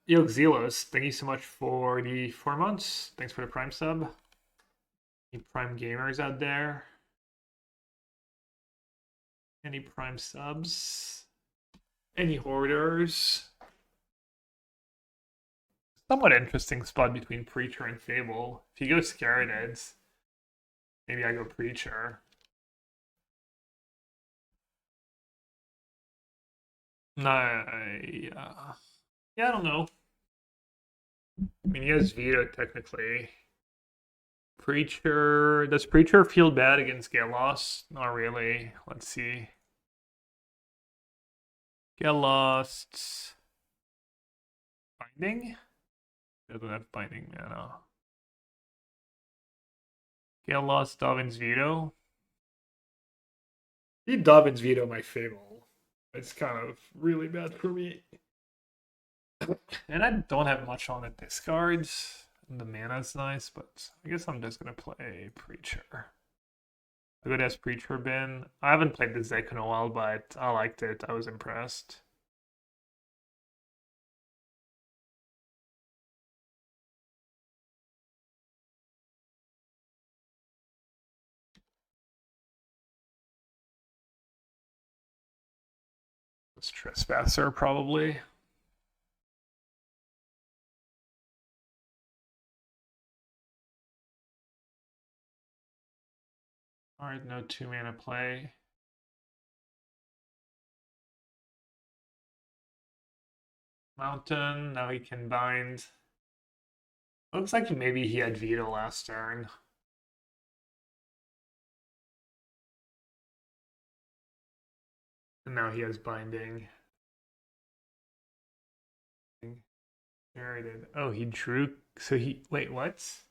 Yo, Xelos, thank you so much for the 4 months. Thanks for the Prime sub. Any Prime gamers out there? Any Prime subs? Any hoarders? Somewhat interesting spot between Preacher and Fable. If you go Scaradids, maybe I go Preacher. Yeah, I don't know. I mean, he has Veto technically. Preacher. Does Preacher feel bad against Get Lost? Not really. Let's see. Get Lost. Binding? Doesn't have binding mana. Get Lost, Dovin's Veto. He Dovin's Veto my Fable. It's kind of really bad for me. And I don't have much on the discards. The mana's nice, but I guess I'm just gonna play Preacher. How good has Preacher been? I haven't played this deck in a while, but I liked it. I was impressed. It's Trespasser, probably. Alright, no 2-mana play. Mountain, now he can bind. Looks like maybe he had Veto last turn. And now he has binding. There it is. Oh, he drew. So he. Wait, what?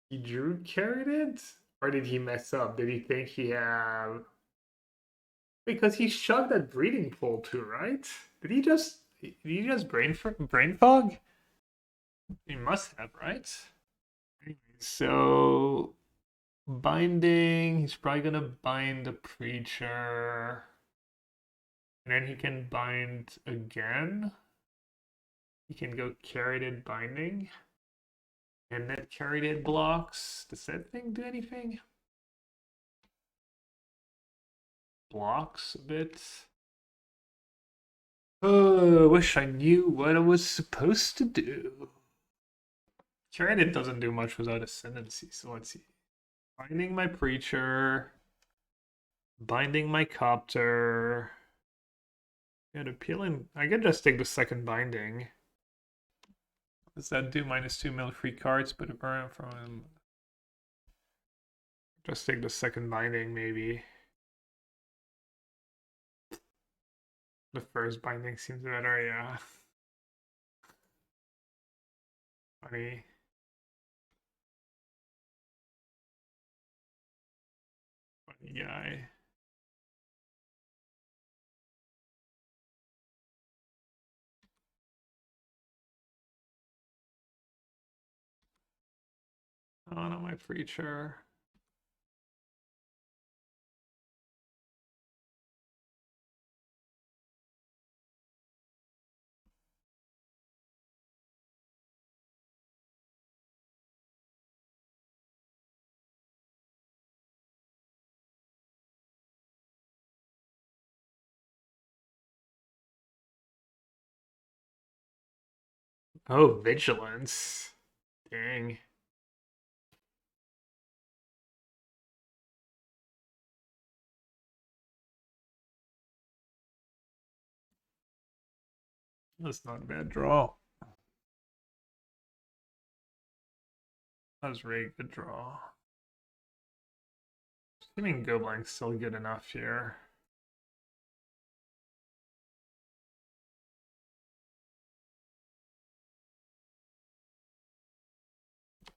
He drew carried it? Or did he mess up? Did he think he had. Because he shoved that breeding pool too, right? Did he just. Did he just brain fog? He must have, right? Anyway, so. Binding. He's probably gonna bind the Preacher. And then he can bind again. He can go carried binding. And then carried blocks. Does that thing do anything? Blocks a bit. Oh, I wish I knew what I was supposed to do. Carried doesn't do much without Ascendancy, so let's see. Binding my Preacher. Binding my Copter. Yeah, appealing. I could just take the second binding. Does that do -2 mill free cards, but a burn from. Just take the second binding, maybe. The first binding seems better, yeah. Funny. Funny guy. Oh, not my Preacher. Oh, Vigilance. Dang. That's not a bad draw. That was a really good draw. Assuming Gobling's still good enough here.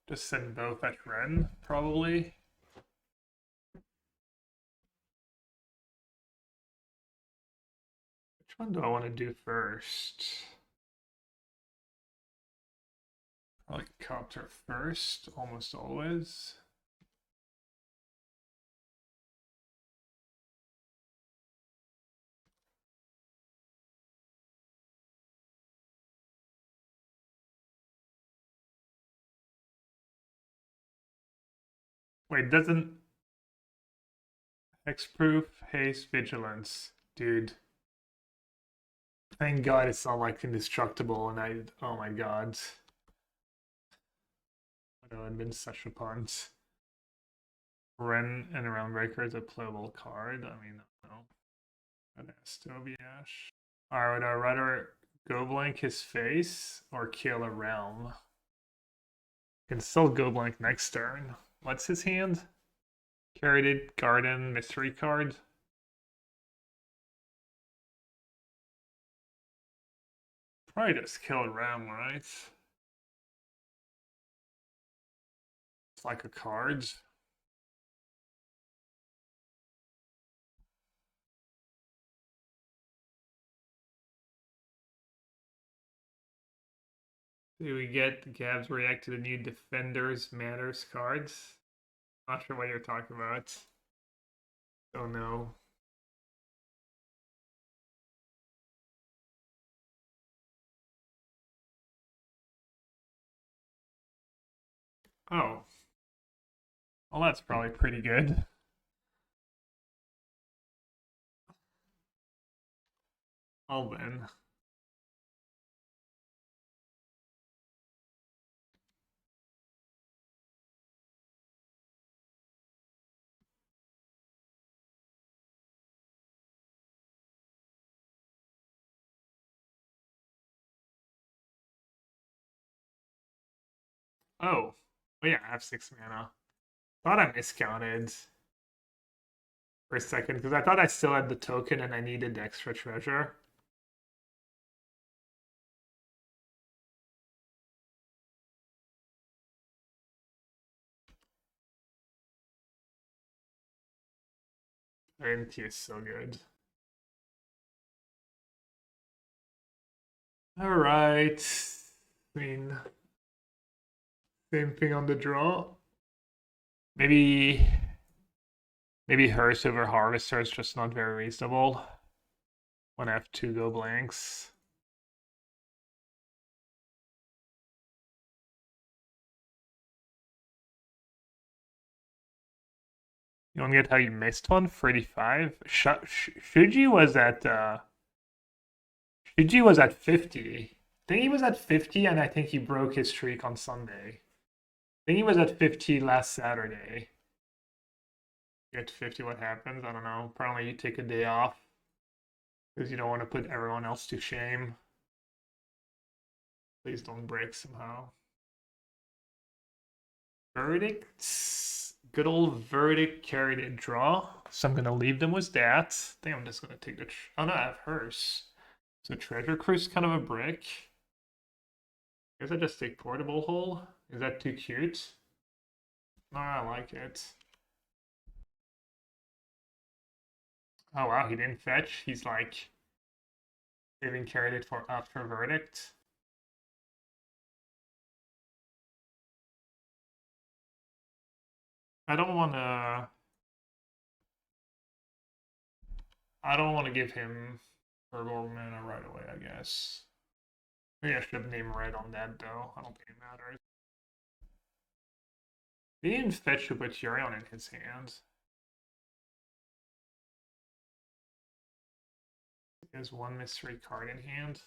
Just send both at Ren, probably. Which one do I want to do first? Helicopter first, almost always. Wait, doesn't hexproof, haste, vigilance, dude. Thank God it's not like indestructible, and oh my God. I know I've been such a punt. Ren and Realm Breaker is a playable card. I mean, no. That has to be Ash. Alright, would I rather go blank his face or kill a realm? Can still go blank next turn. What's his hand? Carried Garden mystery card. Probably just kill a realm, right? It's like a card. Do we get Gabs react to the new Defenders Matters cards? Not sure what you're talking about. Don't know. Oh. Well, that's probably pretty good. Well then. Oh. Oh yeah, I have 6 mana. Thought I miscounted for a second, because I thought I still had the token and I needed the extra treasure. Inti is so good. Alright. I mean, same thing on the draw. Maybe Hearse over Harvester is just not very reasonable when I have 2 go blanks. You don't get how you missed one? 35? Shuji was at 50. I think he was at 50, and I think he broke his streak on Sunday. I think he was at 50 last Saturday. You get to 50, what happens? I don't know. Apparently you take a day off because you don't want to put everyone else to shame. Please don't break somehow. Verdicts. Good old verdict carried a draw. So I'm going to leave them with that. I think I'm just going to take the... oh no, I have Hearse. So Treasure Cruise kind of a brick. I guess I just take Portable Hole. Is that too cute? No, I like it. Oh wow, he didn't fetch. He's like saving carried it for after verdict. I don't want to give him Urborg mana right away, I guess. Maybe I should name red on that though. I don't think it matters. He didn't fetch with Yorion in his hand. He has 1 mystery card in hand.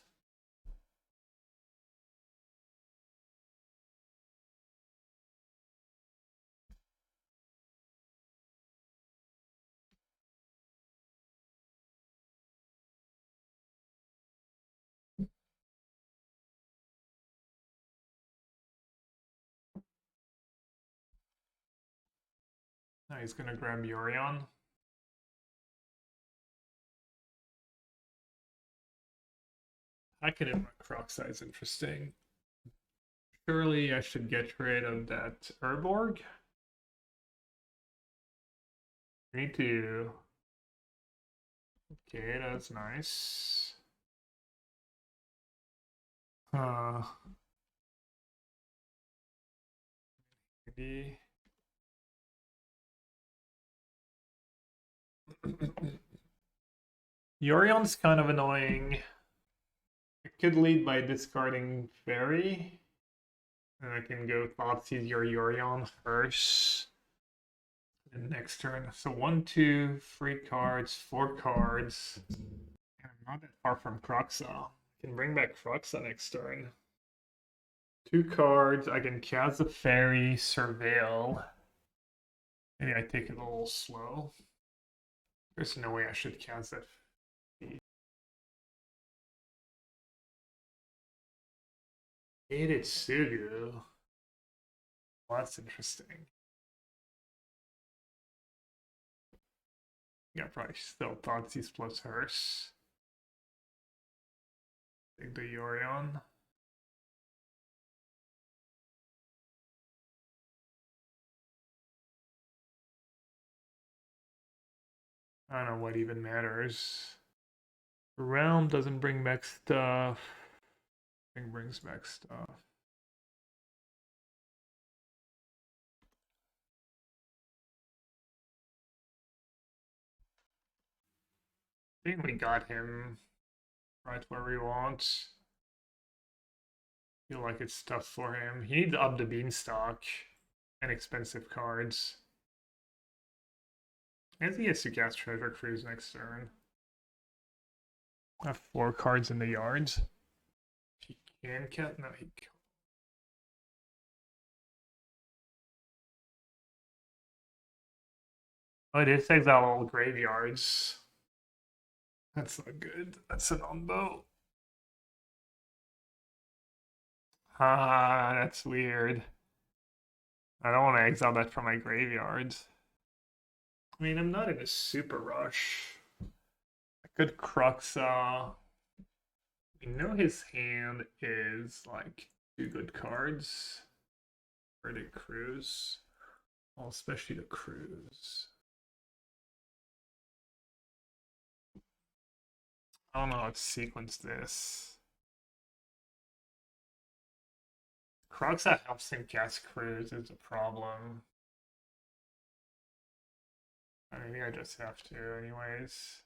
Now he's gonna grab Yorion. Takenuma Kroxa is interesting. Surely I should get rid of that Urborg. Need to. Okay, that's nice. Maybe. Yorion's kind of annoying. I could lead by discarding Fairy. And I can go Thoughtseize your Yorion first. And next turn. So 1, 2, 3 cards, 4 cards. And I'm not that far from Kroxa. I can bring back Kroxa next turn. 2 cards. I can cast a Fairy, Surveil. Maybe I take it a little slow. There's no way I should cast that. Hidetsugu. Well, that's interesting. Yeah, probably still Thoughtseize plus Hearse. Take the Yorion. I don't know what even matters. Realm doesn't bring back stuff. Thing brings back stuff. I think we got him right where we want. Feel like it's tough for him. He needs up the beanstalk and expensive cards. I think he has to cast Treasure Cruise next turn. I have 4 cards in the yards. He can cast. No, he can't. Oh, it is exile all graveyards. That's not good. That's an on-bow. Ah, that's weird. I don't want to exile that from my graveyard. I mean, I'm not in a super rush. I could Kroxa. I know his hand is like 2 good cards. For the cruise. Well, especially the cruise. I don't know how to sequence this. Kroxa helps him cast cruise is a problem. Maybe I just have to anyways.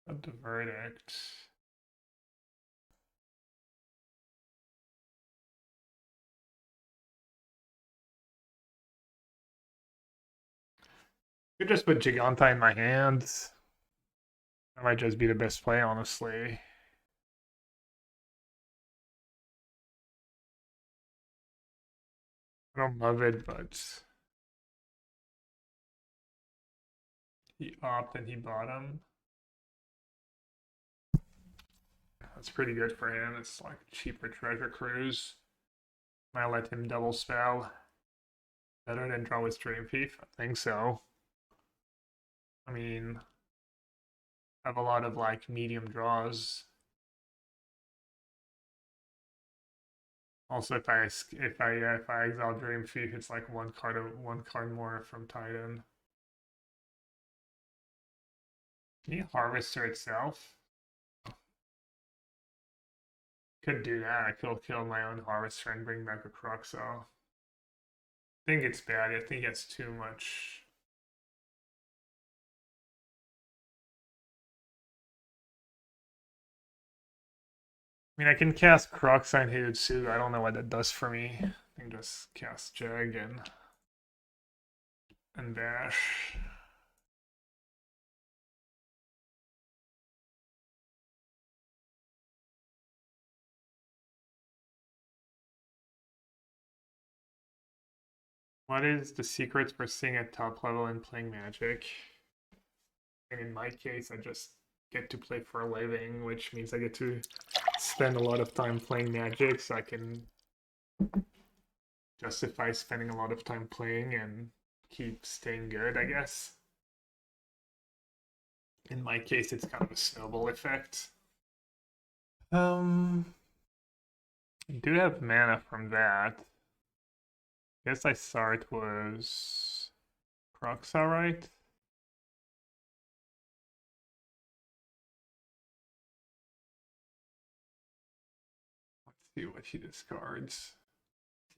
But the verdict. Could just put Giganta in my hands. That might just be the best play, honestly. I don't love it, but he upped and he bottomed. That's pretty good for him. It's like cheaper Treasure Cruise. Might let him double spell. Better than draw with Dreamthief? I think so. I mean, I have a lot of like medium draws. Also, if I exile Dreamthief, it's like one card more from Titan. Can you Harvester itself? Could do that. I could kill my own Harvester and bring back a Kroxa. I think it's bad. I think it's too much. I mean, I can cast Kroxa and Hidetsugu. I don't know what that does for me. I can just cast Jag and dash. What is the secret for staying at top level and playing Magic? And in my case, I just get to play for a living, which means I get to spend a lot of time playing Magic, so I can justify spending a lot of time playing and keep staying good, I guess. In my case, it's kind of a snowball effect. I do have mana from that. Guess I saw it was Kroxa, right? Let's see what he discards.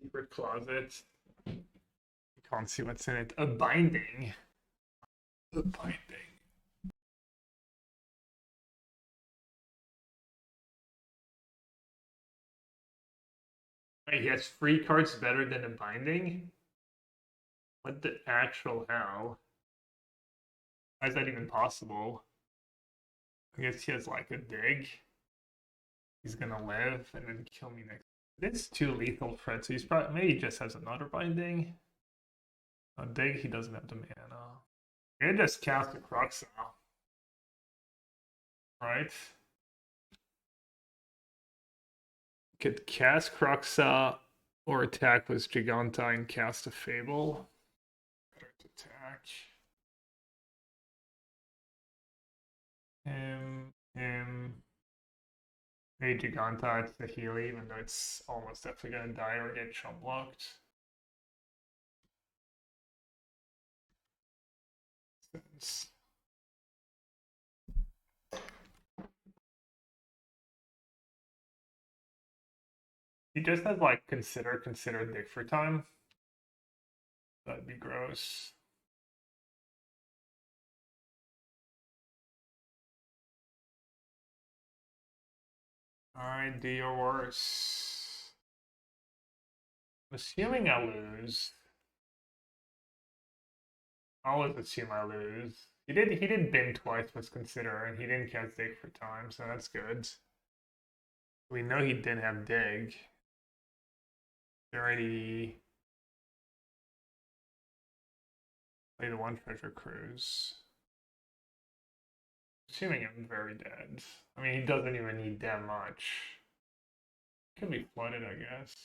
Secret closet. You can't see what's in it. A binding. A binding. Wait, he has free cards better than a binding? What the actual hell? How is that even possible? I guess he has like a dig. He's gonna live and then kill me next. It's too lethal threat, so he's probably maybe he just has another binding. A dig, he doesn't have the mana. I'm gonna just cast a Kroxa. Right? Could cast Kroxa or attack with Giganta and cast a Fable. Better to attack. Maybe Giganta, it's the heal, even though it's almost definitely gonna die or get chump blocked. He just has like consider dig for time. That'd be gross. Alright, do your worst. I'm assuming I lose. I always assume I lose. He did bin twice with consider, and he didn't cast dig for time, so that's good. We know he didn't have dig. Already play the one treasure cruise. Assuming I'm very dead. I mean, he doesn't even need that much. Could be flooded, I guess.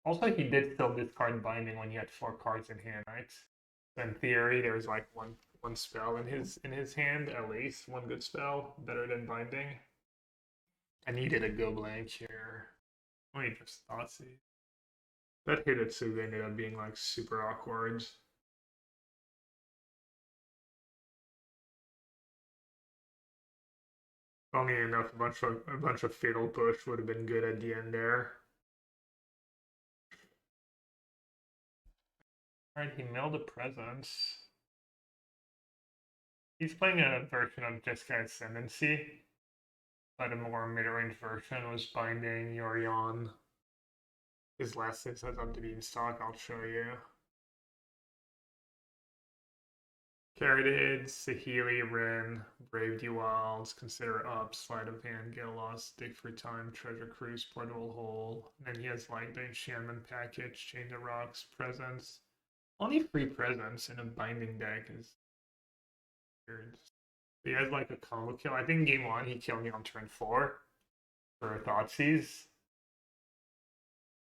Also, he did still discard binding when he had 4 cards in hand, right? So in theory, there's like one spell in his hand, at least one good spell, better than binding. I needed a go blank here. Let me just Thoughtseize. That Hidetsugu ended up being like super awkward. Funny enough, a bunch of fatal push would have been good at the end there. Alright, he mailed a presence. He's playing a version of Jeskai Ascendancy, but a more mid-range version was binding Yorion. His last 6 has up to be in stock, I'll show you. Caryatid, Saheeli, Ren, Brave Wilds, Consider Up, Sleight of Hand, Get Lost, Dig for Time, Treasure Cruise, Portable Hole. And then he has like the Enchantment Package, Chain of Rocks, Presence. Only 3 presents in a binding deck is weird. He has like a combo kill. I think game 1 he killed me on turn 4 for Thoughtseize.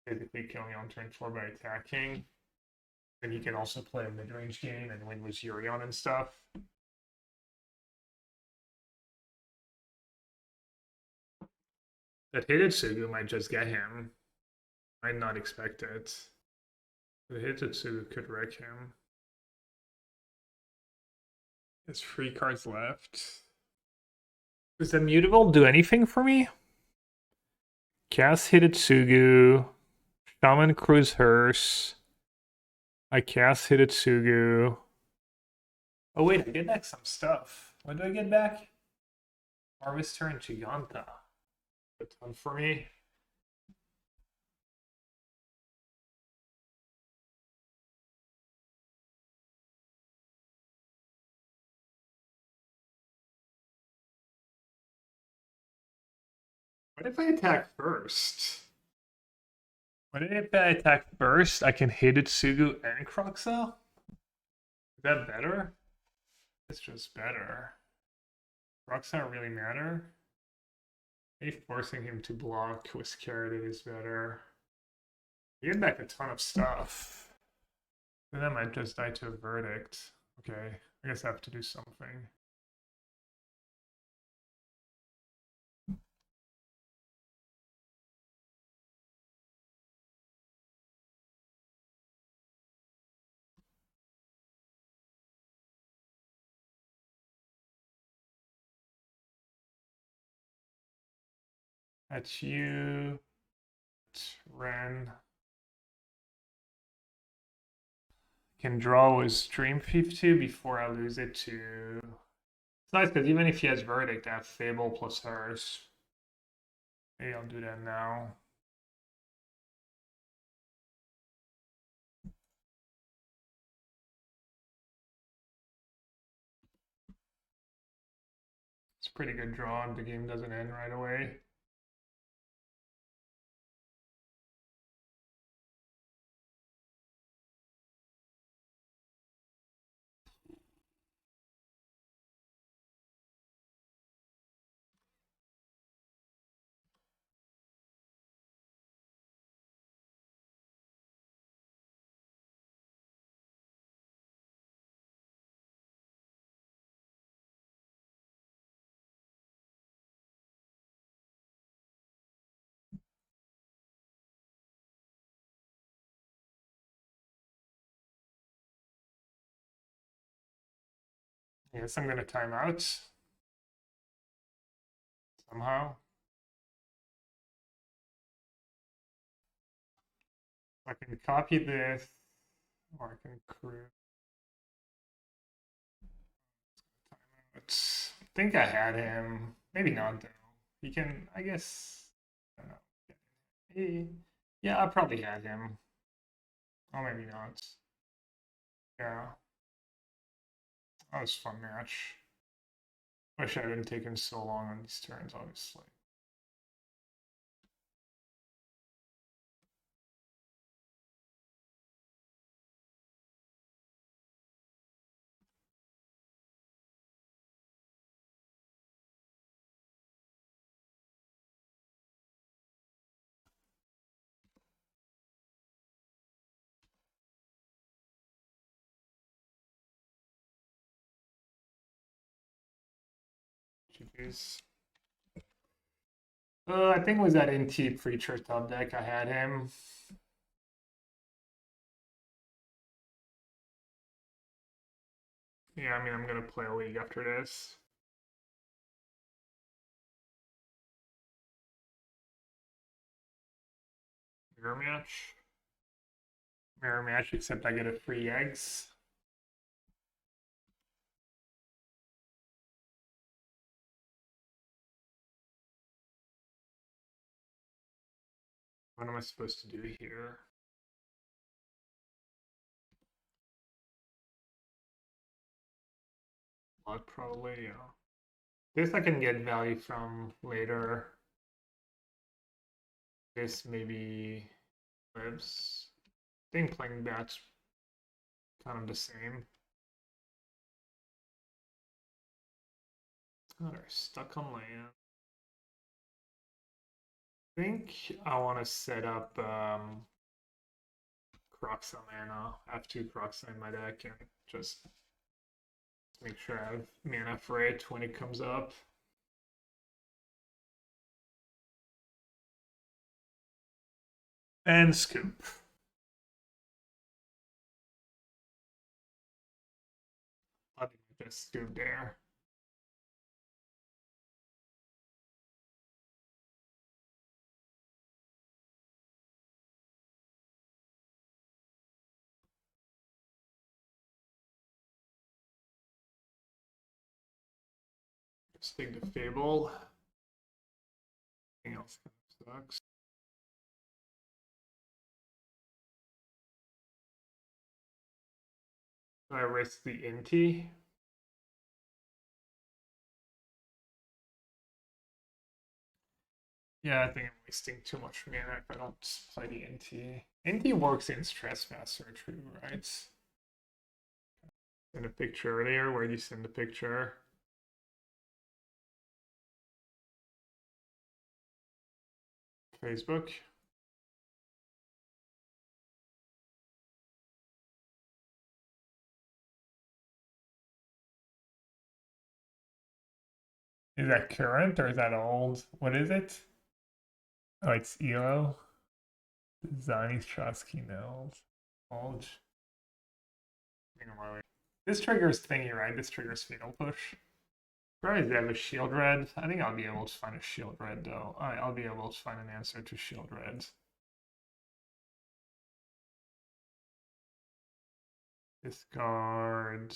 Basically kill me on turn 4 by attacking. Then he can also play a mid-range game and win with Yorion and stuff. That Hidetsugu might just get him. Might not expect it. The Hidetsugu could wreck him. There's 3 cards left. Does the Mutavault do anything for me? Cast Hidetsugu. Shaman Cruise Hearse. I cast Hidetsugu. Oh wait, I get back some stuff. What do I get back? Harvester and Giganta. A ton for me. What if I attack first? What if I attack first? I can Hidetsugu and Kroxa? Is that better? It's just better. Rocks don't really matter. Maybe forcing him to block with Caryatid is better. You get back a ton of stuff. Then I might just die to a verdict. Okay, I guess I have to do something. That's you. It's Ren. Can draw his Dreamthief too before I lose it to. It's nice because even if he has Verdict, I have Fable plus hers. Maybe I'll do that now. It's a pretty good draw and the game doesn't end right away. Yes, I'm gonna time out somehow. I can copy this, or I can create. I think I had him. Maybe not though. He can, I guess. I don't know. Yeah, I probably had him. Oh, maybe not. Yeah, that was a fun match. Wish I hadn't taken so long on these turns, obviously. Jeez. I think it was that Inti Preacher top deck. I had him. Yeah, I mean, I'm gonna play a league after this. Mirror match. Mirror match, except I get a free eggs. What am I supposed to do here? Blood, probably, yeah. This I can get value from later. This maybe lives. I think playing Bat's kind of the same. Oh, they're stuck on land. I think I want to set up Kroxa mana. I have 2 Kroxa in my deck and just make sure I have mana for it when it comes up. And scoop. Let me just scoop there. Just take the Fable. Anything else kind of sucks. Do I risk the Inti? Yeah, I think I'm wasting too much mana if I don't play the Inti. Inti works in Trespasser too, right? Send a picture earlier. Where do you send the picture? Facebook. Is that current or is that old? What is it? Oh, it's ELO. Zani's Trotsky Nels. Old. This triggers thingy, right? This triggers Fatal Push. Probably they have a Shield Red. I think I'll be able to find a Shield Red though. I'll be able to find an answer to Shield Red. Discard.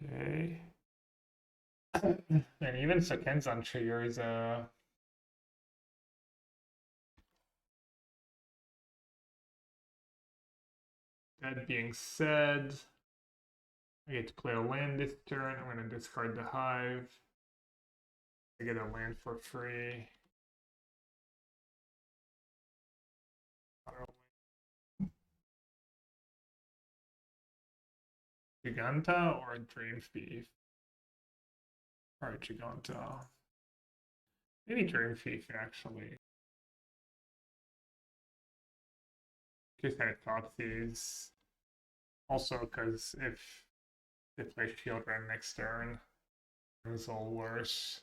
Okay. And even Sokenzan triggers that being said, I get to play a land this turn. I'm going to discard the Hive. I get a land for free. Giganta or Dream Thief? Alright, Giganta. Maybe Dream Thief, actually. Just had thought these. Also, because if they play Shield Ram next turn, it's all worse.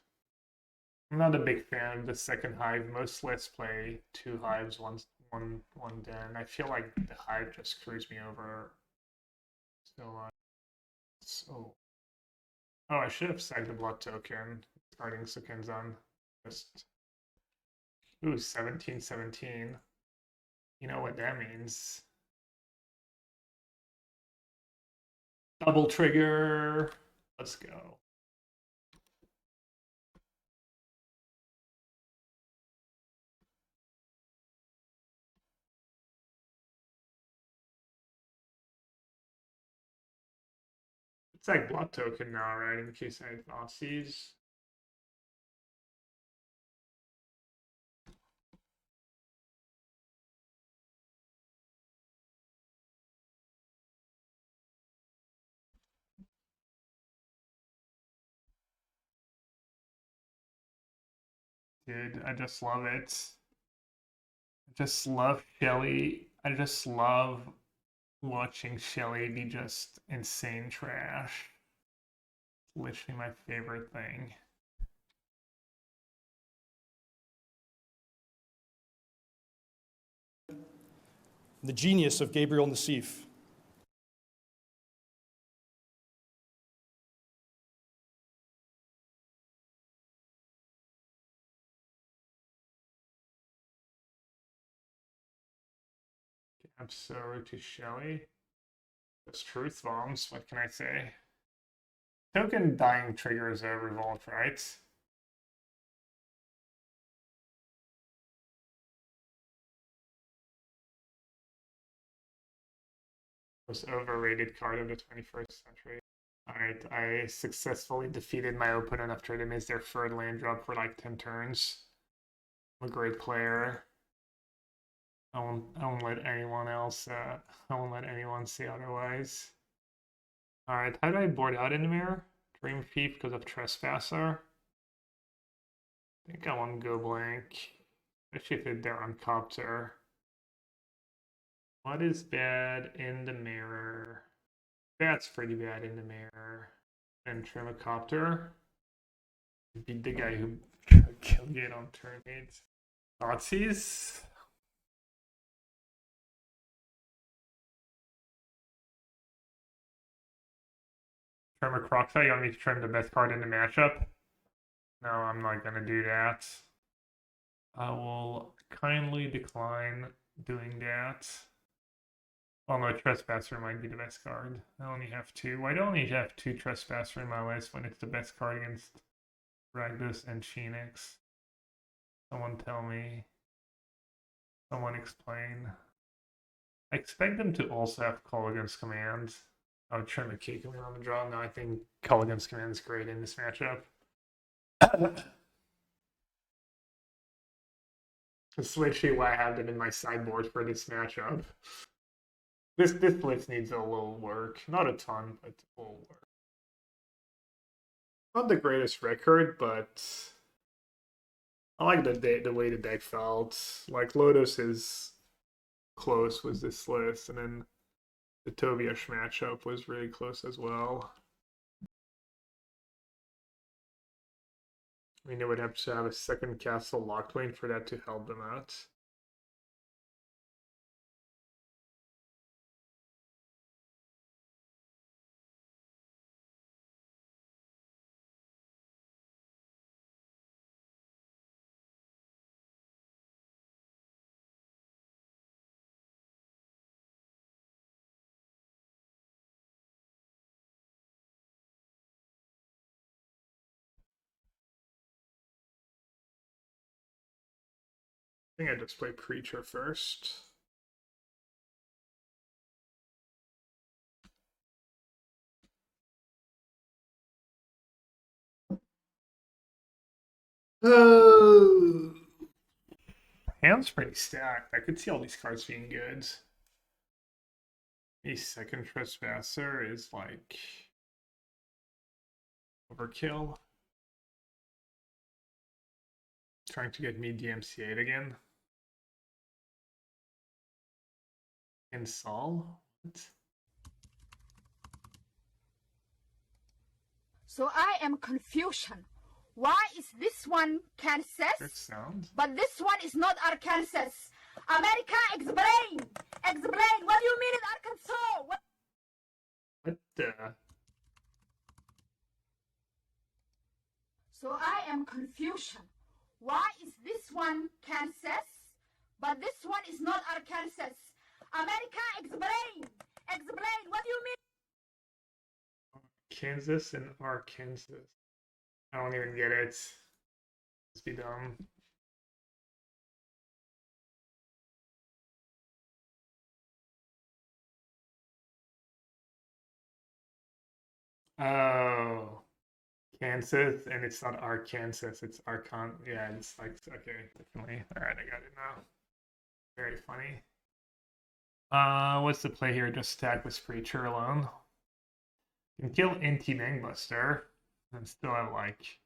I'm not a big fan of the second Hive. Most lists play 2 Hives, one den. I feel like the Hive just screws me over so much. So, oh, I should have sacked the Blood token, starting Sokenzan. Just, ooh, 17-17. You know what that means. Double trigger. Let's go. It's like Blood token now, right? In case I had Aussies. Dude, I just love it. I just love Shelly. I just love watching Shelly be just insane trash. Literally my favorite thing. The genius of Gabriel Nassif. I'm so to Shelly. Just truth bombs, what can I say? Token dying triggers a revolt, right? Most overrated card of the 21st century. Alright, I successfully defeated my opponent after they missed their third land drop for like 10 turns. I'm a great player. I won't let anyone else I won't let anyone say otherwise. Alright, how do I board out in the mirror? Dream Thief because of Trespasser. I think I want to go blank. Especially if they're on Copter. What is bad in the mirror? That's pretty bad in the mirror. And Trimacopter. Beat the guy who killed it on turn 8. Nazis? Tremor Kroxa, you want me to trim the best card in the matchup? No, I'm not gonna do that. I will kindly decline doing that. Well, no, Trespasser might be the best card. I only have 2. Why do I only have 2 Trespasser in my list when it's the best card against Rakdos and Phoenix? Someone tell me. Someone explain. I expect them to also have Call Against Command. I would trim a kick on the draw. No, I think Call Against Command is great in this matchup. That's literally why I have them in my sideboard for this matchup. This list needs a little work. Not a ton, but a little work. Not the greatest record, but I like the way the deck felt. Like Lotus is close with this list, and then the Tobiash matchup was really close as well. I mean, they would have to have a second Castle Locthwain for that to help them out. think I just play Preacher first. Oh. Hand's pretty stacked. I could see all these cards being good. A second Trespasser is like overkill. Trying to get me DMCA'd again. And Saul? What? So I am confusion. Why is this one Good Kansas, sound. but this one is not Arkansas? America, explain! Explain! What do you mean in Arkansas? What the? So I am confusion. Why is this one Kansas, but this one is not Arkansas? America, explain! Explain! What do you mean? Kansas and Arkansas. I don't even get it. Let's be dumb. Oh. Kansas, and it's not Arkansas, it's Arkan. Yeah, it's like, okay, definitely. Alright, I got it now. Very funny. What's the play here? Just stack with Preacher alone. You can kill Inti Mangbuster and still have like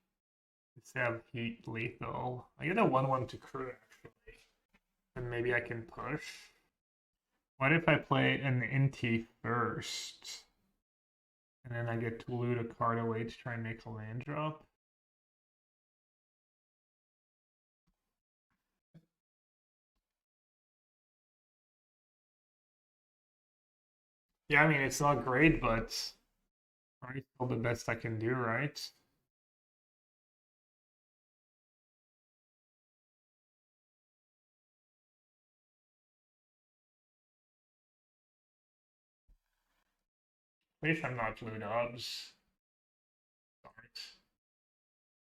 heat lethal. I get a 1/1 to crew actually. And maybe I can push. What if I play an Inti first? And then I get to loot a card away to try and make a land drop. Yeah, I mean, it's not great, but probably still the best I can do, right? At least I'm not blue dubs.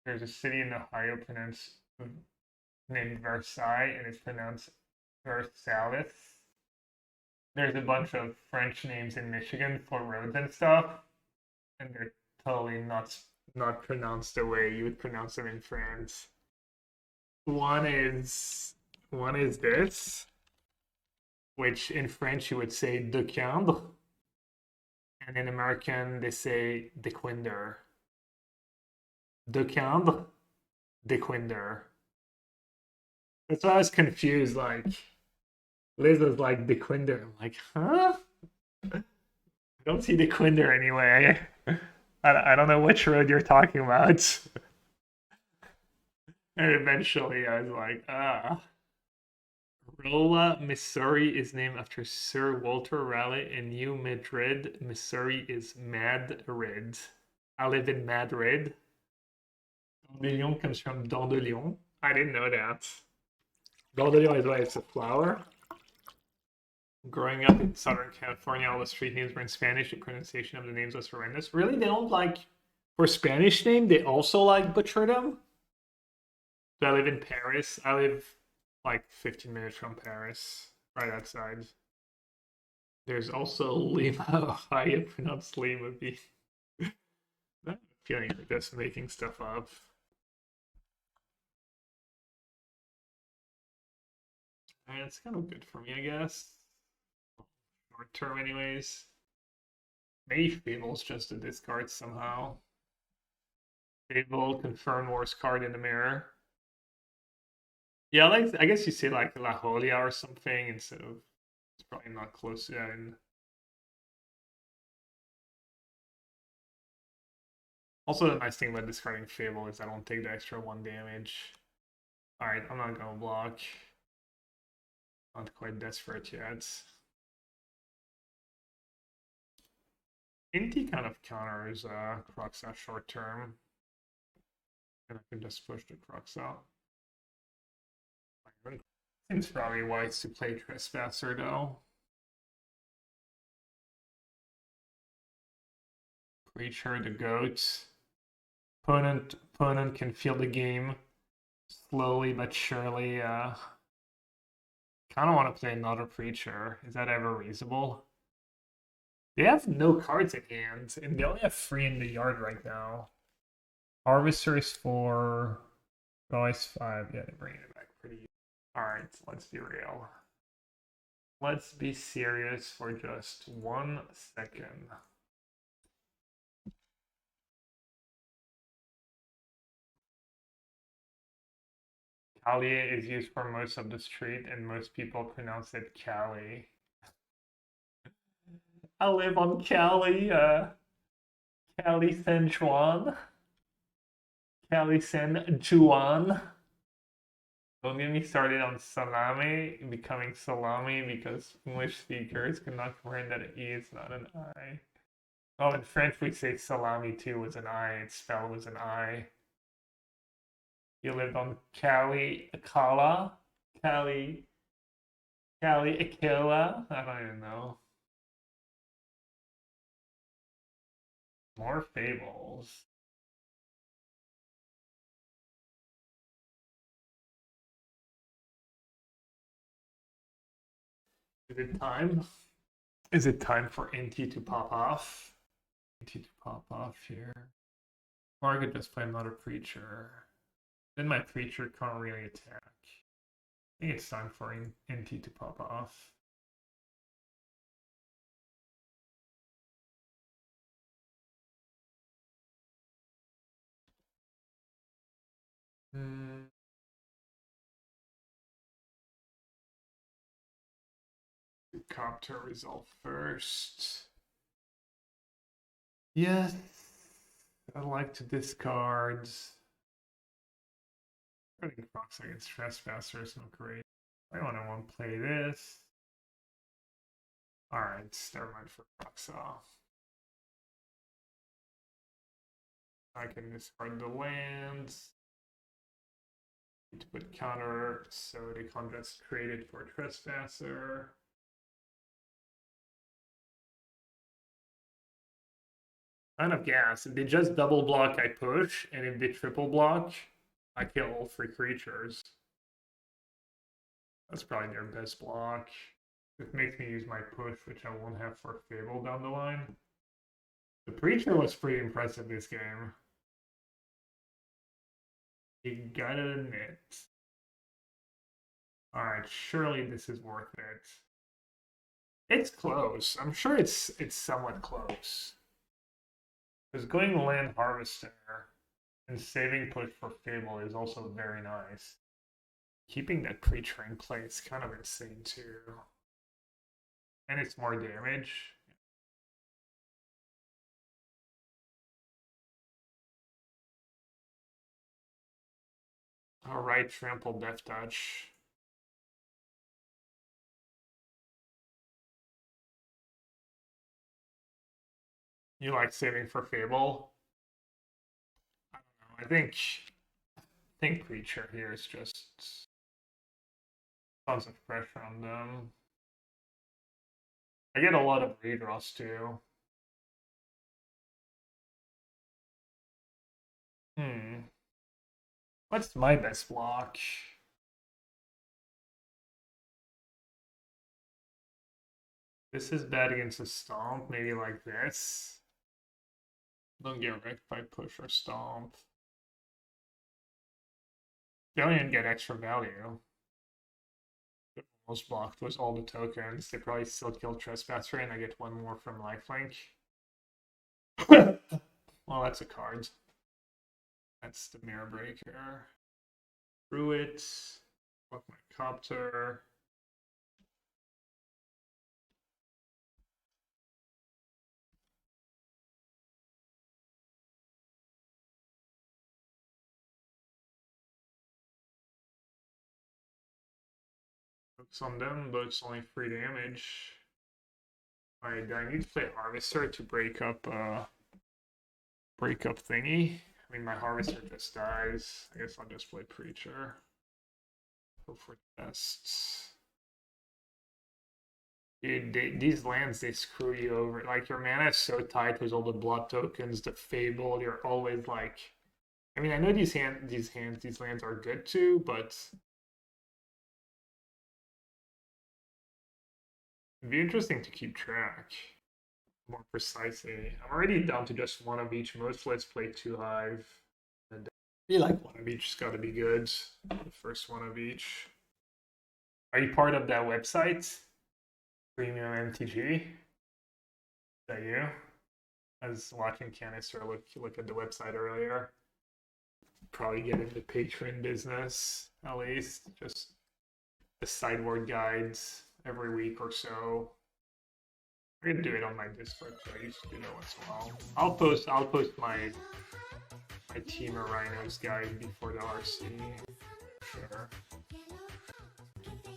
There's a city in Ohio named Versailles, and it's pronounced Versailles. There's a bunch of French names in Michigan for roads and stuff, and they're totally not pronounced the way you would pronounce them in France. One is this, which in French you would say Dequindre, and in American they say Dequinder. Dequindre, Dequinder. That's why I was confused. Like Liz was like Dequinder. I'm like, huh? I don't see Dequinder anyway. I don't know which road you're talking about. And eventually I was like, Rolla, Missouri is named after Sir Walter Raleigh, and New Madrid, Missouri is Madrid. I live in Madrid. Dandelion comes from Dandelion. I didn't know that. Dandelion is why it's a flower. Growing up in Southern California, all the street names were in Spanish. The pronunciation of the names was horrendous. Really? They don't like... For Spanish name, they also like butcher them? So I live in Paris. I live like 15 minutes from Paris. Right outside. There's also Lima. How you pronounce Lima be? I'm feeling like just making stuff up. And it's kind of good for me, I guess. Short term, anyways. Maybe Fable's just a discard somehow. Fable, confirmed worst card in the mirror. Yeah, like I guess you say like La Jolia or something instead of. It's probably not close to that. And also, the nice thing about discarding Fable is I don't take the extra 1 damage. Alright, I'm not gonna block. Not quite desperate yet. Inti kind of counters Kroxa short term. And I can just push the Kroxa. Seems probably wise to play Trespasser though. Preacher the goat. Opponent can feel the game slowly but surely kind of want to play another Preacher. Is that ever reasonable? They have no cards in hand, and they only have 3 in the yard right now. Harvester is 4, Guy's 5. Yeah, they're bringing it back pretty. Alright, let's be real. Let's be serious for just 1 second. Cali is used for most of the street, and most people pronounce it Cali. I live on Cali, Cali San Juan. Cali San Juan. Don't get me started on salami becoming salami because English speakers cannot comprehend that an E is not an I. Oh, in French we say salami too was an I, it's spelled as an I. You lived on Cali, Akala, Cali, Aquila. I don't even know. More fables. Is it time? Is it time for Inti to pop off? Inti to pop off here. Or I could just play another Preacher. Then my Preacher can't really attack. I think it's time for Inti to pop off. Copter result first. Yes, I like to discard. I think Kroxa against Trespasser is not great. I want to play this. Alright, never mind for Kroxa. I can discard the lands. Need to put counter, so they can't just create it for Trespasser. Kind of gas. If they just double block, I push, and if they triple block, I kill all 3 creatures. That's probably their best block. It makes me use my push, which I won't have for Fable down the line. The Preacher was pretty impressive this game. You gotta admit. Alright, surely this is worth it. It's close. I'm sure it's somewhat close. Because going land Harvester and saving push for Fable is also very nice. Keeping that Preacher in play is kind of insane too. And it's more damage. Alright, Trample Death Touch. You like saving for Fable? I don't know. I think Preacher here is just tons of pressure on them. I get a lot of redraws too. What's my best block? This is bad against a Stomp, maybe like this. Don't get wrecked by push or Stomp. They don't even get extra value. The most blocked was all the tokens. They probably still kill Trespasser and I get 1 more from lifelink. Well, that's a card. That's the Mirror Breaker. Through it. Block my Copter. Focus on them, but it's only 3 damage. Alright, do I need to play Harvester to break up thingy? I mean, my Harvester just dies. I guess I'll just play Preacher. Hope for the best. Dude, these lands, they screw you over. Like, your mana is so tight with all the blood tokens, the Fable, you're always like... I mean, I know these lands are good too, but... It'd be interesting to keep track more precisely. I'm already down to just one of each. Most let's play 2 Hive. And Be like one of each has got to be good. The first one of each. Are you part of that website? Premium MTG? Is that you? I was watching Canister look at the website earlier. Probably get into patron business, at least. Just the sideboard guides every week or so. I'm gonna do it on my Discord, so I used to do that once in a while. I'll post my Team of Rhinos guide before the RC. Sure.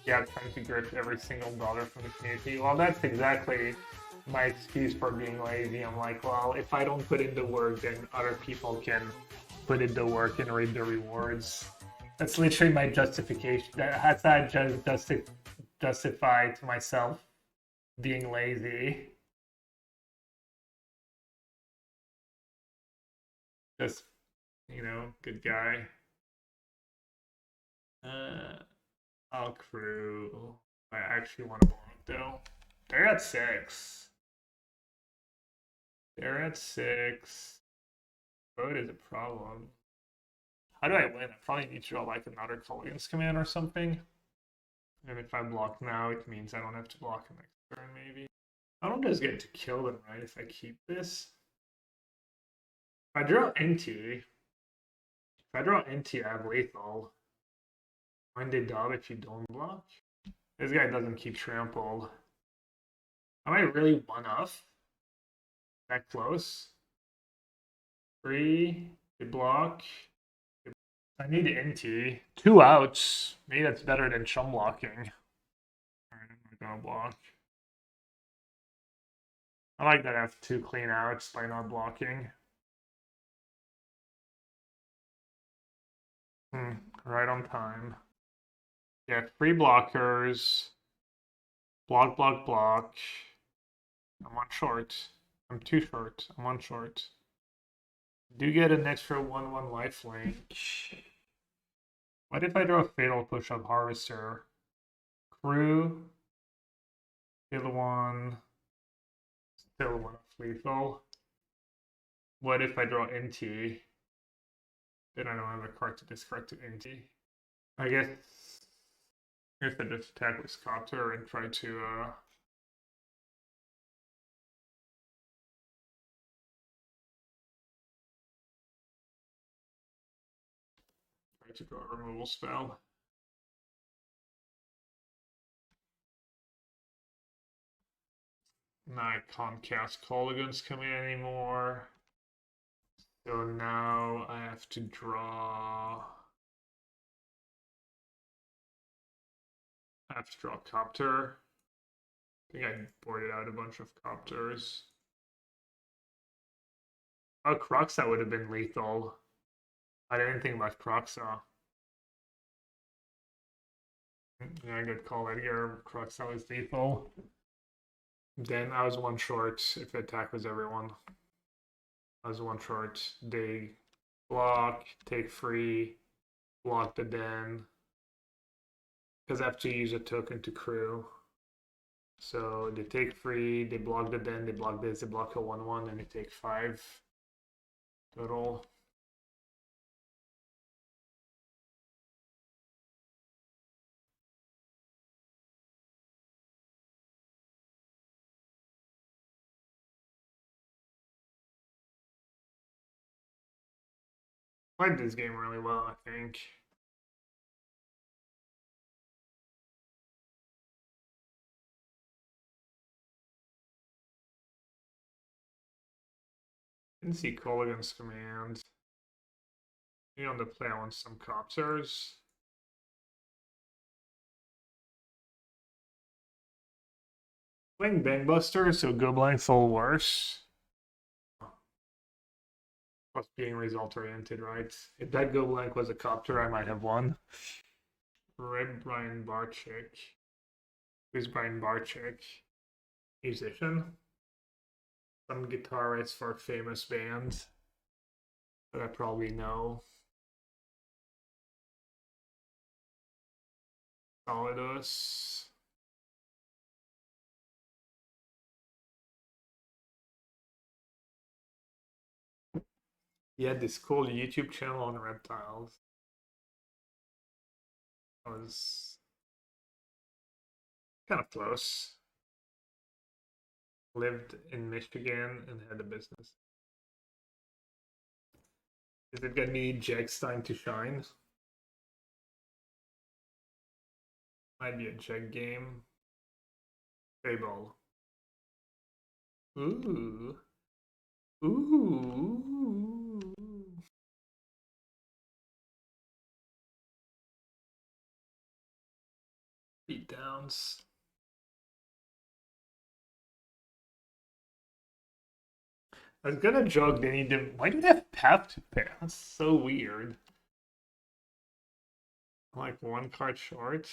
Yeah, trying to grip every single dollar from the community. Well, that's exactly my excuse for being lazy. I'm like, well, if I don't put in the work, then other people can put in the work and reap the rewards. That's literally my justification. That's how I just justify to myself being lazy. Just, you know, good guy. I'll crew. I actually want to block though. They're at 6. They're at 6. Vote is a problem. How do I win? I probably need to draw like another Culligan's command or something. And if I block now, it means I don't have to block the next turn, maybe. I don't just get to kill them, right, if I keep this? If I draw Inti, I have lethal. When they dub if you don't block. This guy doesn't keep trampled. Am I really one off? That close? 3, they block. I need Inti. 2 outs. Maybe that's better than chum blocking. Alright, I'm not gonna block. I like that I have 2 clean outs by not blocking. Right on time. Yeah, 3 blockers. Block, block, block. I'm on short. I'm too short. I'm on short. Do get an extra 1/1 lifelink. What if I draw a Fatal Push-Up Harvester? Crew. Still one off lethal. What if I draw Inti? Then I don't have a card to discard to Inti. I guess I just attack with Copter and try to draw a removal spell. Now I can't cast Colligan's command anymore. So now I have to draw. I have to draw Copter. I think I boarded out a bunch of Copters. Oh, Kroxa would have been lethal. I didn't think about Kroxa. Yeah, I got call Edgar. Kroxa was lethal. Then I was one short if the attack was everyone. I was one short. They block, take free, block the den. Because I have to use a token to crew. So they take free, they block the den, they block this, they block a 1/1, and they take 5 total. Played this game really well, I think. Didn't see Colligan's command. Maybe on the play I want some Copters. Playing Bangbuster, so go blind full worse. Plus being result oriented, right? If that go blank was a Copter, I might have won. Red Brian Barczyk. Who's Brian Barczyk? Musician. Some guitarist for a famous band that I probably know. Solidus. He had this cool YouTube channel on reptiles. I was kind of close. Lived in Michigan and had a business. Is it gonna be Jack's time to shine? Might be a Jack game. Fable. Ooh. Ooh. Beatdowns. I was gonna joke they need to. Why do they have path to pay? That's so weird. Like one card short.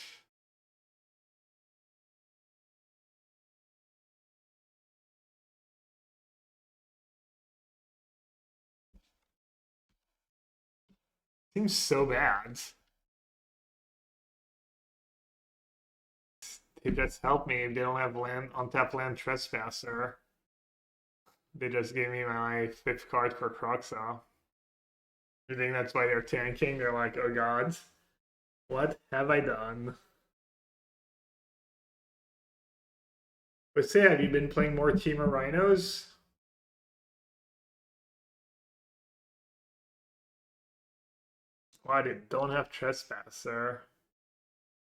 Seems so bad. They just help me if they don't have land untap land Trespasser. They just gave me my 5th card for Kroxa. I think that's why they're tanking. They're like, oh god, what have I done? But say, have you been playing more Teamer Rhinos? Why they don't have Trespasser?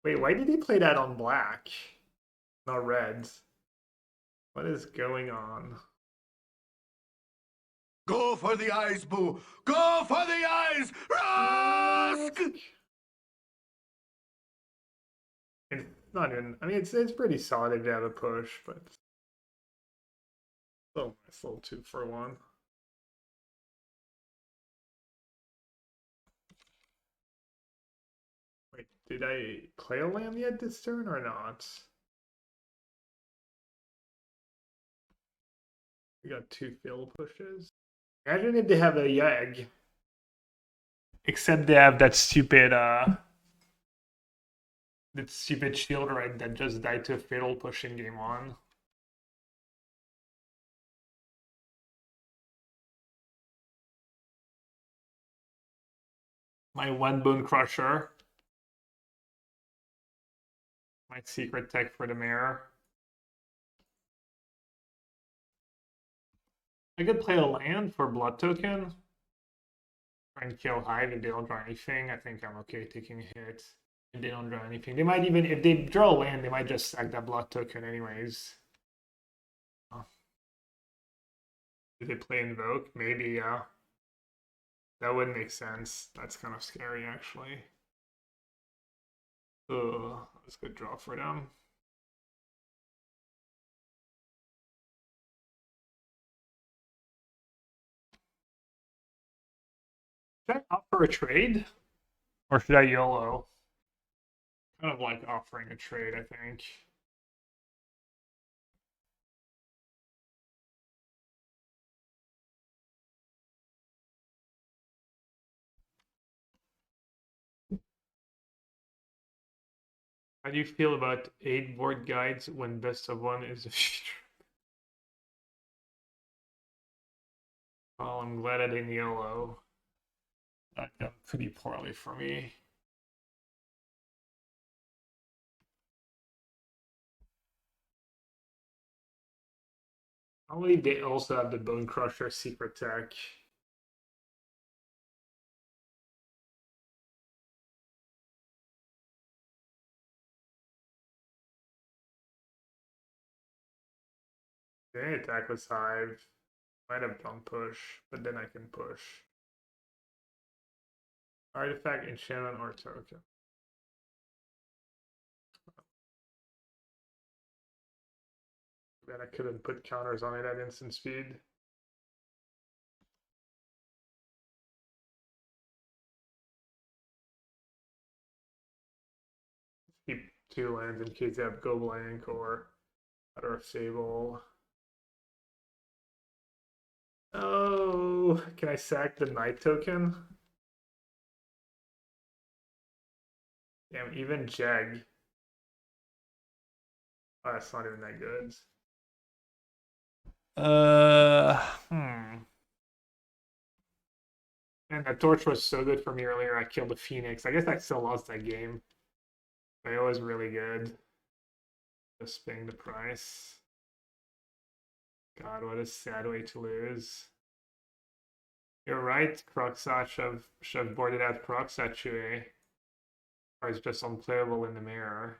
Wait, why did he play that on black? Not red. What is going on? Go for the eyes, Boo! Go for the eyes! Rusk! It's not even. I mean, it's pretty solid if you have a push, but still nice little 2-for-1. Wait, did I play a land yet this turn or not? We got 2 field pushes. Imagine if they have a Yag. Except they have that stupid shield right that just died to a fatal push in game 1. My one Bonecrusher. My secret tech for the Mire. I could play a land for blood token. Try and kill Hive if they don't draw anything. I think I'm okay taking a hit. If they don't draw anything. They might even, if they draw a land, they might just sack that blood token anyways. Oh. Did they play Invoke? Maybe, yeah. That would make sense. That's kind of scary, actually. Ugh, that's a good draw for them. Should I offer a trade? Or should I YOLO? Kind of like offering a trade, I think. How do you feel about 8 board guides when best of 1 is a feature? Well, I'm glad I didn't YOLO. That got pretty poorly for me. Only they also have the Bonecrusher secret tech. They attack with Hive. Might have done push, but then I can push. Artifact, enchantment, or token. Then I couldn't put counters on it at instant speed. Keep 2 lands in case they have Go Blank or Utter of Sable. Oh, can I sack the Knight token? Damn, even Jag. Oh, that's not even that good. Hmm. And that torch was so good for me earlier. I killed the Phoenix. I guess I still lost that game. But it was really good. Just paying the price. God, what a sad way to lose. You're right, Kroxa should have boarded out Kroxa Chue. Or it's just unplayable in the mirror.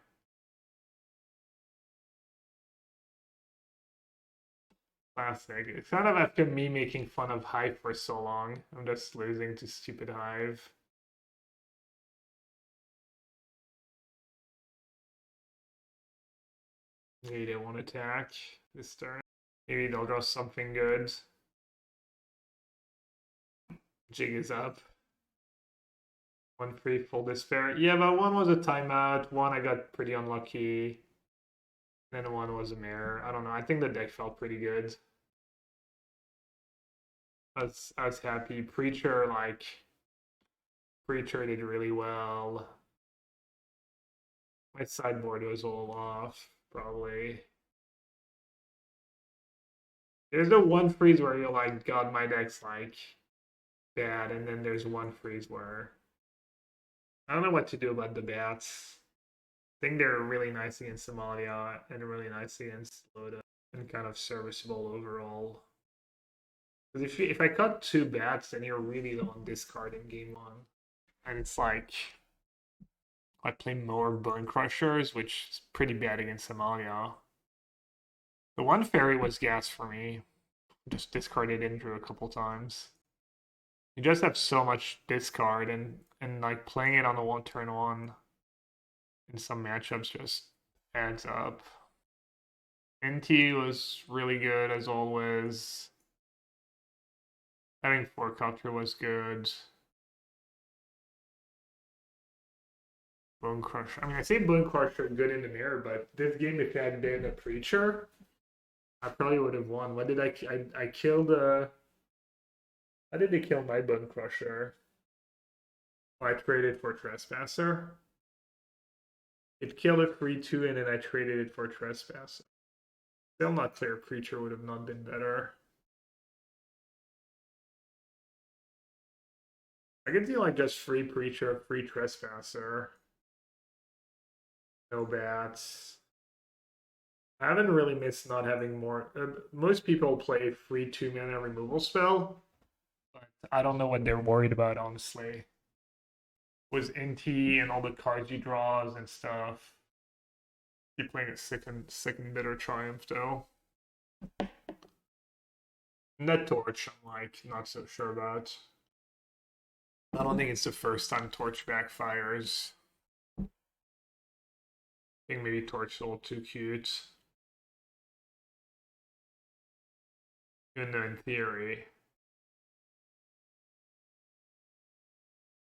Classic. It's kind of after me making fun of Hive for so long. I'm just losing to stupid Hive. Maybe they won't attack this turn. Maybe they'll draw something good. Jig is up. 1-3 full despair. Yeah, but one was a timeout. One I got pretty unlucky. Then one was a mirror. I don't know. I think the deck felt pretty good. I was happy. Preacher did really well. My sideboard was all off, probably. There's the one freeze where you're like, God, my deck's like bad, and then there's one freeze where I don't know what to do about the bats. I think they're really nice against Somalia and really nice against Loda and kind of serviceable overall. Because if I cut 2 bats, then you're really on discard in game 1. And it's like I play more Bonecrushers, which is pretty bad against Somalia. The one fairy was gas for me. Just discarded Indra a couple times. You just have so much discard, and like playing it on the turn 1 in some matchups just adds up. Inti was really good as always. Having 4-copter was good. Bonecrusher. I mean, I say Bonecrusher good in the mirror, but this game, if it had been a Preacher, I probably would have won. What did I killed how did they kill my Bonecrusher? Oh, I traded for Trespasser. It killed a 3-2 and then I traded it for Trespasser. Still not clear. Preacher would have not been better. I could do like just free Preacher, free Trespasser. No bats. I haven't really missed not having more. Most people play free 2-mana removal spell, but I don't know what they're worried about, honestly. Was Inti and all the cards you draws and stuff. Keep playing a second bitter triumph though. And that torch, I'm like not so sure about. I don't think it's the first time torch backfires. I think maybe torch is a little too cute. Even though in theory.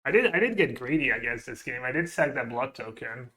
I did get greedy, I guess, this game. I did sack that blood token.